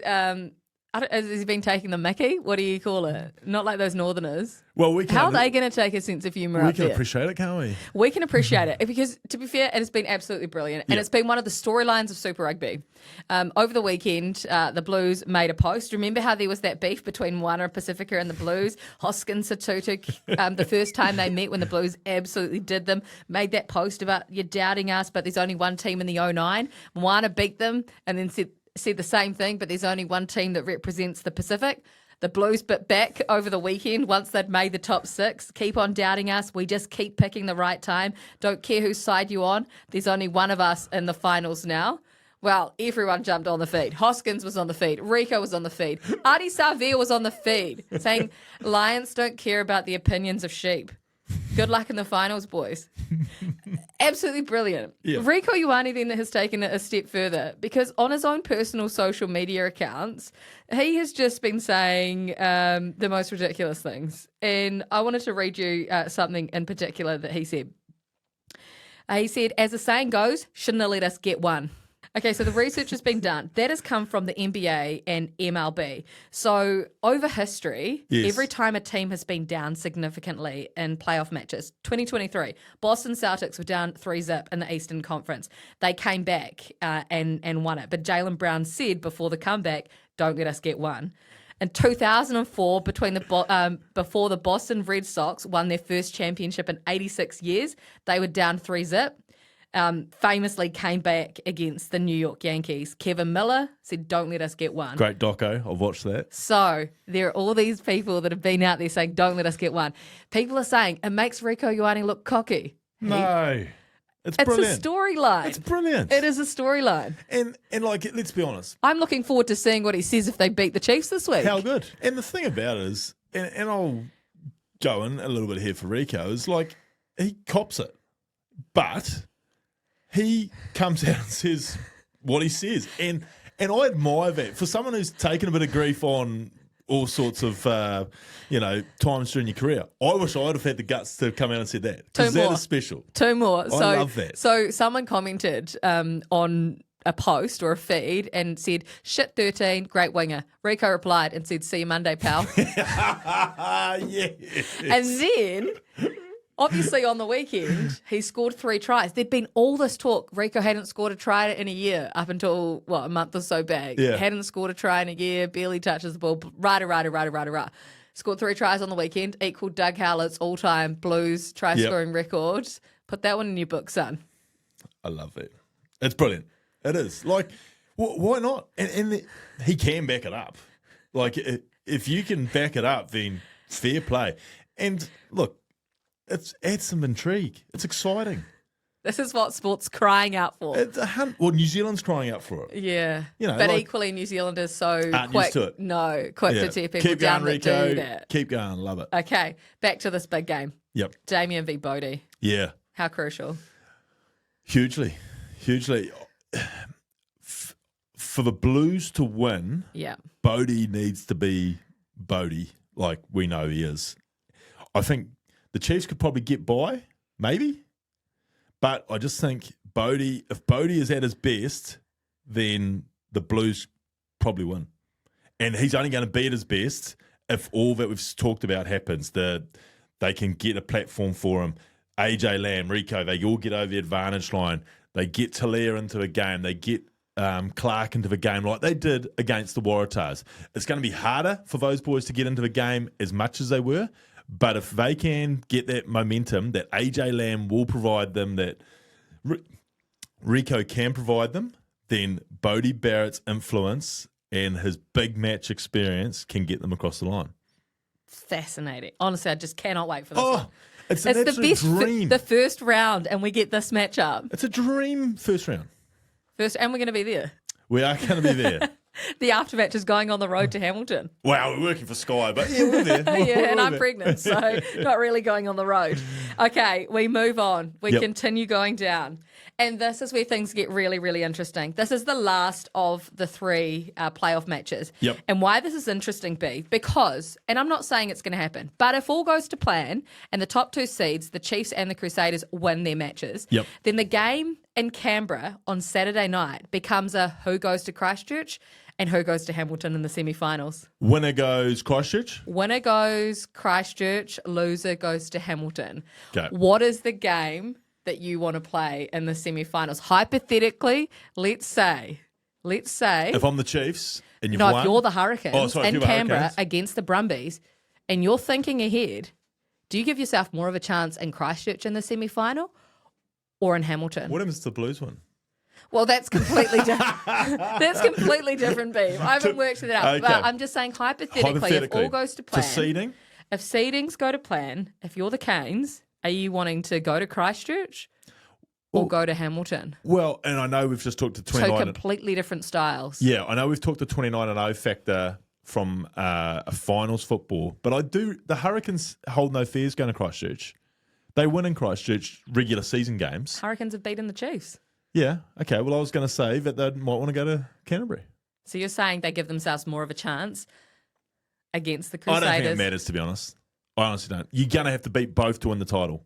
has he been taking the mickey? What do you call it? Not like those Northerners. Well, how are they going to take a sense of humour? We can appreciate it, can't we? We can appreciate it because, to be fair, it has been absolutely brilliant, and it's been one of the storylines of Super Rugby. Over the weekend, the Blues made a post. Remember how there was that beef between Moana Pacifica and the Blues? Hoskins, Satutu, the first time they met when the Blues absolutely did them, made that post about you're doubting us, but there's only one team in the 09. Moana beat them and then said the same thing, but there's only one team that represents the Pacific. The Blues bit back over the weekend once they'd made the top 6. Keep on doubting us. We just keep picking the right time. Don't care whose side you're on. There's only one of us in the finals now. Well, everyone jumped on the feed. Hoskins was on the feed. Rico was on the feed. Adi Savir was on the feed saying, Lions don't care about the opinions of sheep. Good luck in the finals, boys. Absolutely brilliant. Yeah. Rico Ioane then has taken it a step further because on his own personal social media accounts, he has just been saying the most ridiculous things. And I wanted to read you something in particular that he said. He said, as the saying goes, shouldn't have let us get one. Okay, so the research has been done. That has come from the NBA and MLB. So over history, every time a team has been down significantly in playoff matches, 2023, Boston Celtics were down 3-0 in the Eastern Conference. They came back and won it. But Jaylen Brown said before the comeback, don't let us get one. In 2004, before the Boston Red Sox won their first championship in 86 years, they were down 3-0. Famously came back against the New York Yankees. Kevin Miller said, don't let us get one. Great doco. I've watched that. So there are all these people that have been out there saying, don't let us get one. People are saying it makes Rico Ioane look cocky. No. It's a brilliant. Storyline. It's brilliant. It is a storyline. And like, let's be honest. I'm looking forward to seeing what he says if they beat the Chiefs this week. How good. And the thing about it is, and I'll go in a little bit here for Rico, is like, he cops it. But he comes out and says what he says. And I admire that. For someone who's taken a bit of grief on all sorts of, times during your career. I wish I'd have had the guts to come out and said that. Because that is special. Two more. I love that. So someone commented on a post or a feed and said, shit 13, great winger. Rico replied and said, see you Monday, pal. Yes. And then, obviously on the weekend, he scored 3 tries. There'd been all this talk. Rico hadn't scored a try in a year up until, a month or so back. Yeah. Hadn't scored a try in a year, barely touches the ball. Rah. Scored 3 tries on the weekend, equaled Doug Howlett's all-time Blues try-scoring record. Put that one in your book, son. I love it. It's brilliant. It is. Like, why not? And he can back it up. Like, if you can back it up, then fair play. And look, it adds some intrigue. It's exciting. This is what sport's crying out for. New Zealand's crying out for it. Yeah. But equally, New Zealand is so quick. Used to it. Quick to tear people down that do that. Keep going. Love it. Okay, back to this big game. Yep. Damian v. Beauden. Yeah. How crucial? Hugely. For the Blues to win, Beauden needs to be Beauden, like we know he is. I think the Chiefs could probably get by, maybe. But I just think if Beauden is at his best, then the Blues probably win. And he's only going to be at his best if all that we've talked about happens. They can get a platform for him. AJ Lamb, Rico, they all get over the advantage line. They get Talia into a game. They get Clark into the game like they did against the Waratahs. It's going to be harder for those boys to get into the game as much as they were, but if they can get that momentum that AJ Lamb will provide them, that Rico can provide them, then Beauden Barrett's influence and his big match experience can get them across the line. Fascinating. Honestly, I just cannot wait for this one. It's an absolute the best dream. The first round, and we get this matchup. It's a dream first round. And we're going to be there. We are going to be there. The Aftermatch is going on the road to Hamilton. Wow, we're working for Sky, but yeah, we're there. And I'm pregnant, so not really going on the road. Okay, we move on. We continue going down. And this is where things get really, really interesting. This is the last of the 3 playoff matches. Yep. And why this is interesting, B, because, and I'm not saying it's going to happen, but if all goes to plan and the top 2 seeds, the Chiefs and the Crusaders, win their matches, then the game in Canberra on Saturday night becomes a who goes to Christchurch and who goes to Hamilton in the semi-finals. Winner goes Christchurch? Winner goes Christchurch, loser goes to Hamilton. Okay. What is the game that you want to play in the semi-finals? Hypothetically, let's say if I'm the Chiefs and you've won. If you're the Hurricanes in Canberra Hurricanes against the Brumbies and you're thinking ahead, do you give yourself more of a chance in Christchurch in the semi-final or in Hamilton? What happens to the Blues one? Well, that's completely different. That's completely different, Beav. I haven't worked it out. Okay. But I'm just saying hypothetically, if all goes to plan. To seeding? If seedings go to plan, if you're the Canes, are you wanting to go to Christchurch or go to Hamilton? Well, and I know we've just talked to 29. Two completely different styles. Yeah, I know we've talked to 29-0 factor from a finals football, but the Hurricanes hold no fears going to Christchurch. They win in Christchurch regular season games. Hurricanes have beaten the Chiefs. Yeah, okay. Well, I was going to say that they might want to go to Canterbury. So you're saying they give themselves more of a chance against the Crusaders? I don't think it matters, to be honest. I honestly don't. You're going to have to beat both to win the title.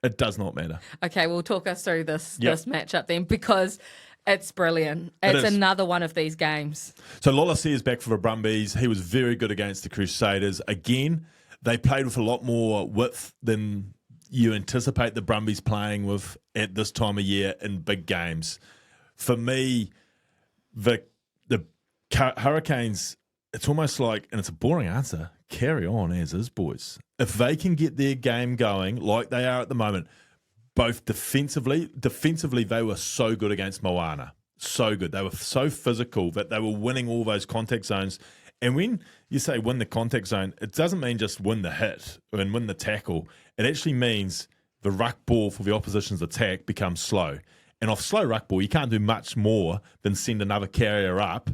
It does not matter. Okay, well, talk us through this matchup then, because it's brilliant. It's another one of these games. So Lola is back for the Brumbies. He was very good against the Crusaders. Again, they played with a lot more width than you anticipate the Brumbies playing with at this time of year in big games. For me, the Hurricanes, it's almost like, and it's a boring answer, carry on as is, boys. If they can get their game going like they are at the moment, both defensively they were so good against Moana. So good. They were so physical that they were winning all those contact zones. And when you say win the contact zone, it doesn't mean just win the hit and win the tackle. It actually means the ruck ball for the opposition's attack becomes slow. And off slow ruck ball, you can't do much more than send another carrier up.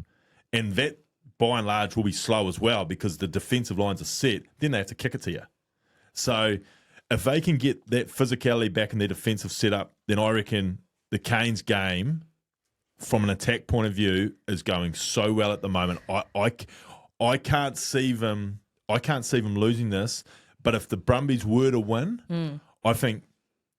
And that, by and large, will be slow as well because the defensive lines are set. Then they have to kick it to you. So if they can get that physicality back in their defensive setup, then I reckon the Canes game, from an attack point of view, is going so well at the moment. I can't see them losing this. But if the Brumbies were to win, I think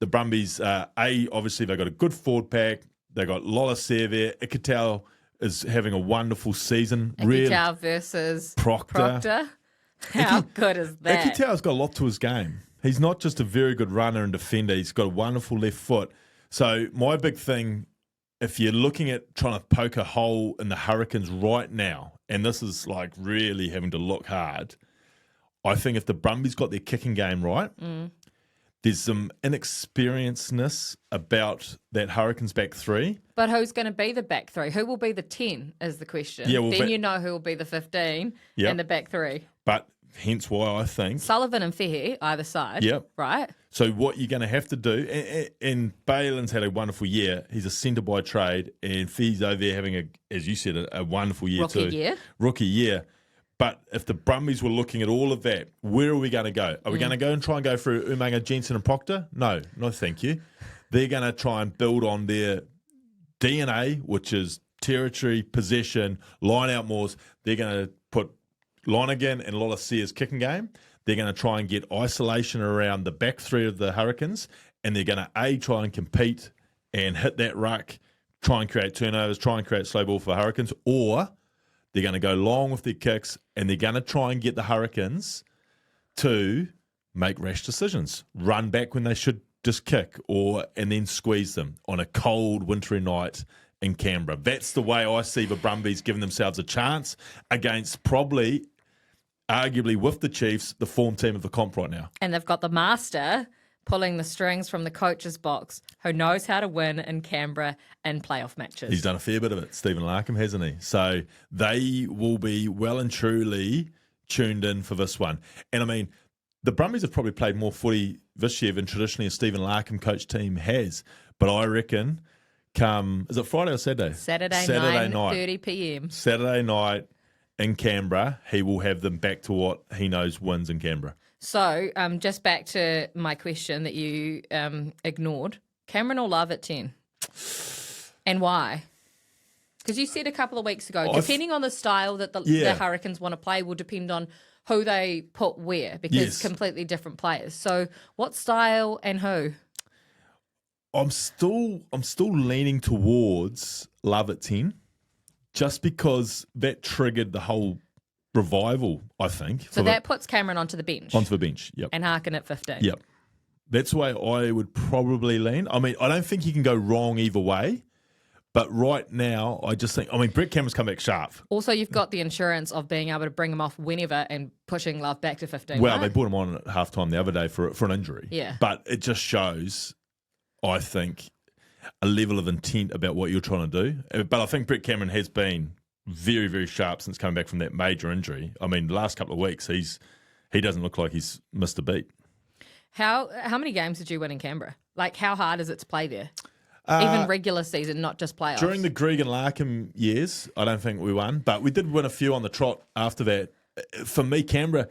the Brumbies, obviously they've got a good forward pack. They've got Lola there. Ikitau is having a wonderful season. Ikitau versus Proctor. How good is that? Ikitau's got a lot to his game. He's not just a very good runner and defender. He's got a wonderful left foot. So my big thing, if you're looking at trying to poke a hole in the Hurricanes right now, and this is like really having to look hard, I think if the Brumbies got their kicking game right, there's some inexperiencedness about that Hurricanes back three. But who's going to be the back three? Who will be the 10 is the question. Yeah, well, then you know who will be the 15 and the back three. But hence why I think Sullivan and Fehe either side. Yep. Right? So what you're going to have to do, and Balin's had a wonderful year. He's a centre by trade, and Fee's over there having, as you said, a wonderful year Rookie year. But if the Brumbies were looking at all of that, where are we going to go? Are we going to go and try and go through Mo'unga, Jensen and Proctor? No, thank you. They're going to try and build on their DNA, which is territory, possession, line out mores. They're going to put Lonergan and Lolacia's kicking game. They're going to try and get isolation around the back three of the Hurricanes, and they're going to, try and compete and hit that ruck, try and create turnovers, try and create slow ball for Hurricanes, or they're going to go long with their kicks, and they're going to try and get the Hurricanes to make rash decisions, run back when they should just kick, and then squeeze them on a cold, wintry night in Canberra. That's the way I see the Brumbies giving themselves a chance against probably, arguably with the Chiefs, the form team of the comp right now. And they've got the master pulling the strings from the coach's box who knows how to win in Canberra and playoff matches. He's done a fair bit of it, Stephen Larkham, hasn't he? So they will be well and truly tuned in for this one. And I mean, the Brumbies have probably played more footy this year than traditionally a Stephen Larkham coach team has. But I reckon is it Friday or Saturday? Saturday night. 9:30 p.m. Saturday night in Canberra, he will have them back to what he knows wins in Canberra. So, just back to my question that you ignored. Cameron or Love at 10? And why? Because you said a couple of weeks ago, depending on the style that the Hurricanes want to play will depend on who they put where, because completely different players. So, what style and who? I'm still leaning towards Love at 10, just because that triggered the whole revival, I think. So that puts Cameron onto the bench. Onto the bench, yep. And Harkin at 15. Yep. That's the way I would probably lean. I mean, I don't think you can go wrong either way. But right now, I just think, Brett Cameron's come back sharp. Also, you've got the insurance of being able to bring him off whenever and pushing Love back to 15. Well, right? They brought him on at halftime the other day for an injury. Yeah. But it just shows, I think, a level of intent about what you're trying to do. But I think Brett Cameron has been very, very sharp since coming back from that major injury. I mean, the last couple of weeks, he doesn't look like he's missed a beat. How many games did you win in Canberra? Like, how hard is it to play there? Even regular season, not just playoffs. During the Greig and Larkham years, I don't think we won, but we did win a few on the trot after that. For me, Canberra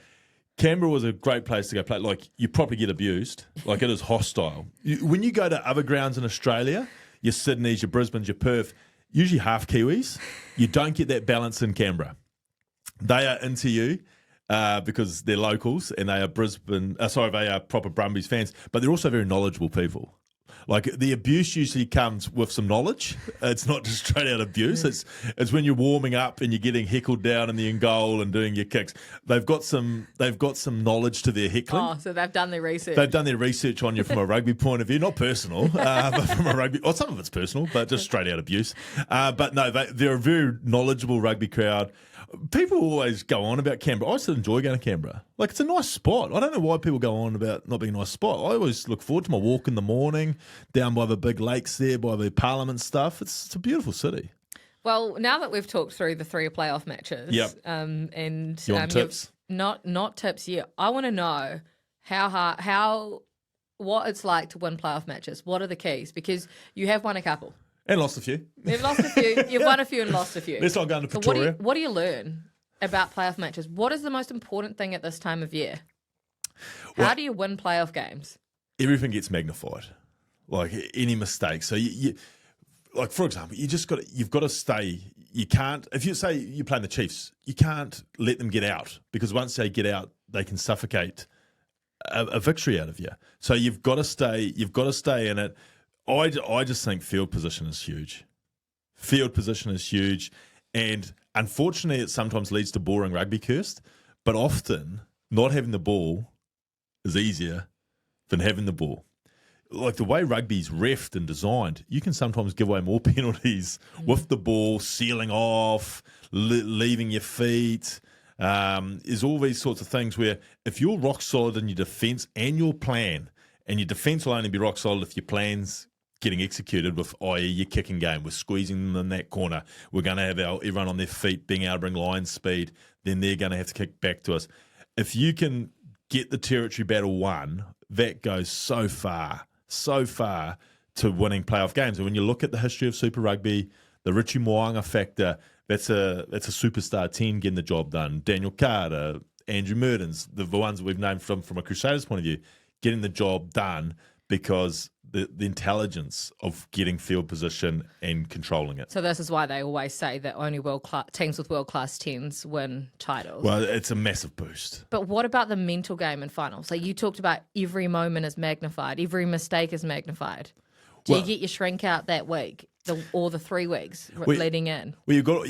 was a great place to go play. Like, you probably get abused. Like, it is hostile. When you go to other grounds in Australia, your Sydneys, your Brisbanes, your Perth, usually half Kiwis, you don't get that balance in Canberra. They are into you because they're locals and they are they are proper Brumbies fans, but they're also very knowledgeable people. Like, the abuse usually comes with some knowledge. It's not just straight out abuse. It's when you're warming up and you're getting heckled down in the end goal and doing your kicks. They've got some knowledge to their heckling. Oh, so they've done their research. They've done their research on you from a rugby point of view, not personal, but from a rugby. Well, some of it's personal, but just straight out abuse. But no, they're a very knowledgeable rugby crowd. People always go on about Canberra. I still enjoy going to Canberra. Like, it's a nice spot. I don't know why people go on about not being a nice spot. I always look forward to my walk in the morning down by the big lakes there, by the Parliament stuff. It's a beautiful city. Well, now that we've talked through the 3 playoff matches, and you want tips? Not tips yet. I want to know what it's like to win playoff matches. What are the keys? Because you have won a couple. And lost a few. You've lost a few. You've won a few and lost a few. Let's not go into So Pretoria. what do you learn about playoff matches? What is the most important thing at this time of year? How do you win playoff games? Everything gets magnified. Like, any mistake. So, like for example, you've got to stay. You can't, if you say you're playing the Chiefs, you can't let them get out, because once they get out, they can suffocate a victory out of you. So you've got to stay in it. I just think field position is huge. Field position is huge. And unfortunately, it sometimes leads to boring rugby, Kirst. But often, not having the ball is easier than having the ball. Like the way rugby's reffed and designed, you can sometimes give away more penalties with the ball sealing off, leaving your feet. There's all these sorts of things where if you're rock solid in your defence and your plan, and your defence will only be rock solid if your plan's getting executed with, i.e. your kicking game, we're squeezing them in that corner, we're going to have everyone on their feet, being able to bring line speed, then they're going to have to kick back to us. If you can get the territory battle won, that goes so far to winning playoff games. And when you look at the history of Super Rugby, the Richie Mo'unga factor, that's a superstar 10 getting the job done. Daniel Carter, Andrew Murdens, the ones that we've named from a Crusaders point of view, getting the job done because the intelligence of getting field position and controlling it. So this is why they always say that only teams with world-class 10s win titles. Well, it's a massive boost. But what about the mental game in finals? Like you talked about, every moment is magnified, every mistake is magnified. Do you get your shrink out that week or the 3 weeks leading in? Well,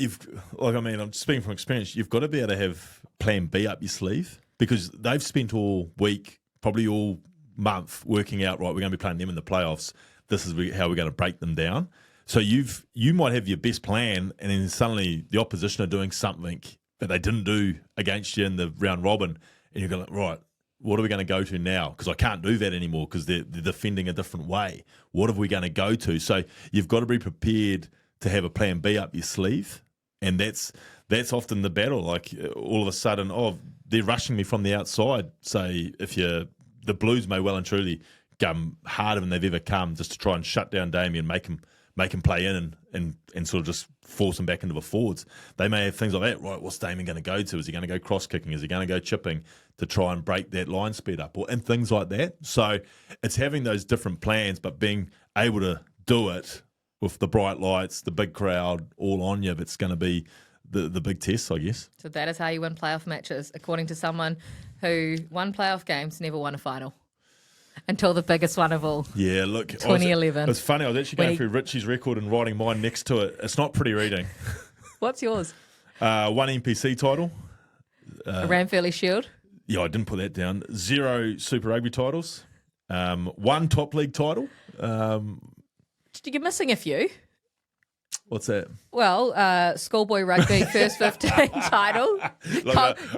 I'm speaking from experience, you've got to be able to have plan B up your sleeve, because they've spent all week, probably all month, working out, right, we're going to be playing them in the playoffs. This is how we're going to break them down. So you might have your best plan, and then suddenly the opposition are doing something that they didn't do against you in the round robin, and you're going, right, what are we going to go to now? Because I can't do that anymore because they're defending a different way. What are we going to go to? So you've got to be prepared to have a plan B up your sleeve, and that's often the battle. Like all of a sudden, they're rushing me from the outside. Say the Blues may well and truly come harder than they've ever come just to try and shut down Damian, make him play in and sort of just force him back into the forwards. They may have things like that. Right, what's Damian going to go to? Is he going to go cross-kicking? Is he going to go chipping to try and break that line speed up? And things like that. So it's having those different plans, but being able to do it with the bright lights, the big crowd all on you, that's going to be the big test, I guess. So that is how you win playoff matches, according to someone who won playoff games, never won a final. Until the biggest one of all. Yeah, look. 2011. It was funny. I was actually going through Richie's record and writing mine next to it. It's not pretty reading. What's yours? 1 NPC title. Ranfurly Shield? Yeah, I didn't put that down. 0 Super Rugby titles. 1 Top League title. You're missing a few. What's that? Well, schoolboy rugby first 15 title,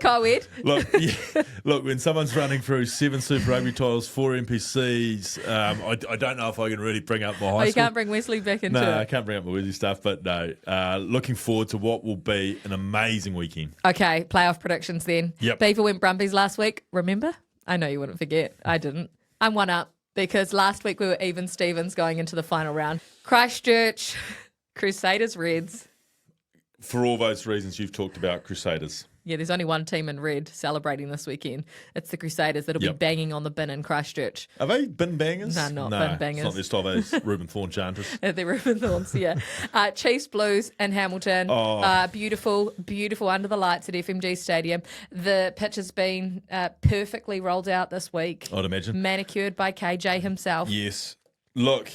co-ed. Look, when someone's running through 7 Super Rugby titles, 4 NPCs, I don't know if I can really bring up my high school. You can't bring Wesley back into it. No, I can't bring up my Wesley stuff, but no. Looking forward to what will be an amazing weekend. Okay, playoff predictions then. Yep. Beaver went Brumbies last week, remember? I know you wouldn't forget. I didn't. I'm 1 up because last week we were even Stevens going into the final round. Christchurch... Crusaders, Reds. For all those reasons you've talked about, Crusaders. Yeah, there's only one team in red celebrating this weekend. It's the Crusaders that'll be banging on the bin in Christchurch. Are they bin bangers? No, not bin bangers. It's not their style, those Reuben Thorne chanters. They're Reuben Thorns, yeah. Chiefs, Blues in Hamilton. Beautiful under the lights at FMG Stadium. The pitch has been perfectly rolled out this week. I'd imagine. Manicured by KJ himself. Yes. Look,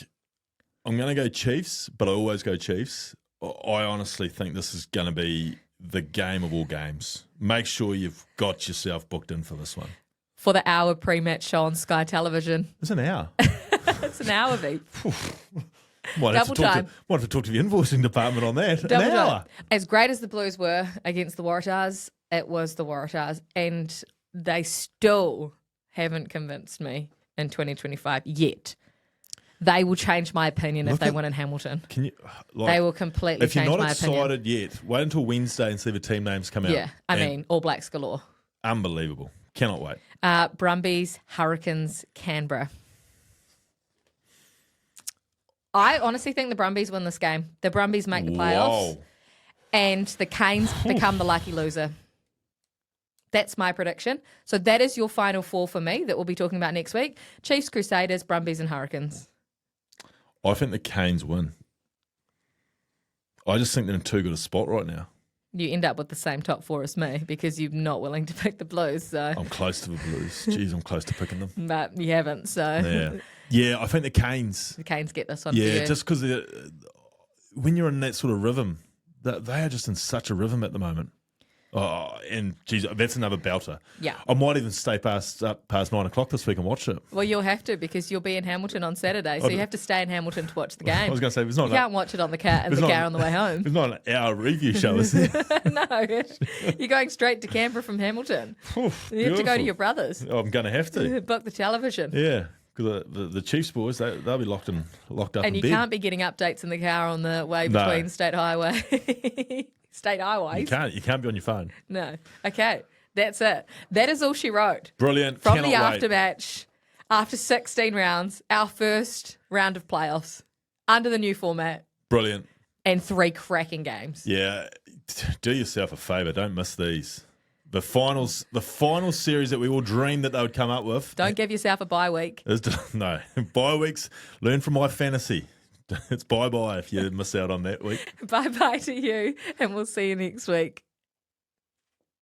I'm going to go Chiefs, but I always go Chiefs. I honestly think this is going to be the game of all games. Make sure you've got yourself booked in for this one. For the hour pre-match show on Sky Television. It's an hour. It's an hour, Beep. Might have to talk to the invoicing department on that. An hour. As great as the Blues were against the Waratahs, it was the Waratahs, and they still haven't convinced me in 2025 yet. They will change my opinion if they win in Hamilton. They will completely change my opinion. If you're not excited yet, wait until Wednesday and see the team names come out. Yeah, I mean, All Blacks galore. Unbelievable. Cannot wait. Brumbies, Hurricanes, Canberra. I honestly think the Brumbies win this game. The Brumbies make the playoffs. Whoa. And the Canes become the lucky loser. That's my prediction. So that is your final 4 for me that we'll be talking about next week. Chiefs, Crusaders, Brumbies and Hurricanes. I think the Canes win. I just think they're in too good a spot right now. You end up with the same top 4 as me because you're not willing to pick the Blues. So, I'm close to the Blues. Jeez, I'm close to picking them. but you haven't. So, Yeah, I think the Canes. the Canes get this one. For Yeah, you. just because when you're in that sort of rhythm, they are just in such a rhythm at the moment. Oh, and geez, that's another belter. Yeah. I might even stay past 9 o'clock this week and watch it. Well, you'll have to because you'll be in Hamilton on Saturday, so you have to stay in Hamilton to watch the game. I was going to say, it's not. You can't watch it on the car on the way home. It's not an hour review show, is it? No, you're going straight to Canberra from Hamilton. Oof, You have to go to your brothers. I'm going to have to. Book the television. Yeah, because the Chiefs boys, they'll be locked up And in you bed. can't be getting updates in the car on the way between state highways. You can't be on your phone. No. Okay. That's it. That is all she wrote. Brilliant. From Cannot the wait. Aftermatch, after 16 rounds, our first round of playoffs under the new format Brilliant. and 3 cracking games. Yeah, do yourself a favour. Don't miss these. The final series that we all dreamed that they would come up with. Don't give yourself a bye week. No. Bye weeks. Learn from my fantasy. It's bye-bye if you miss out on that week. Bye-bye to you, and we'll see you next week.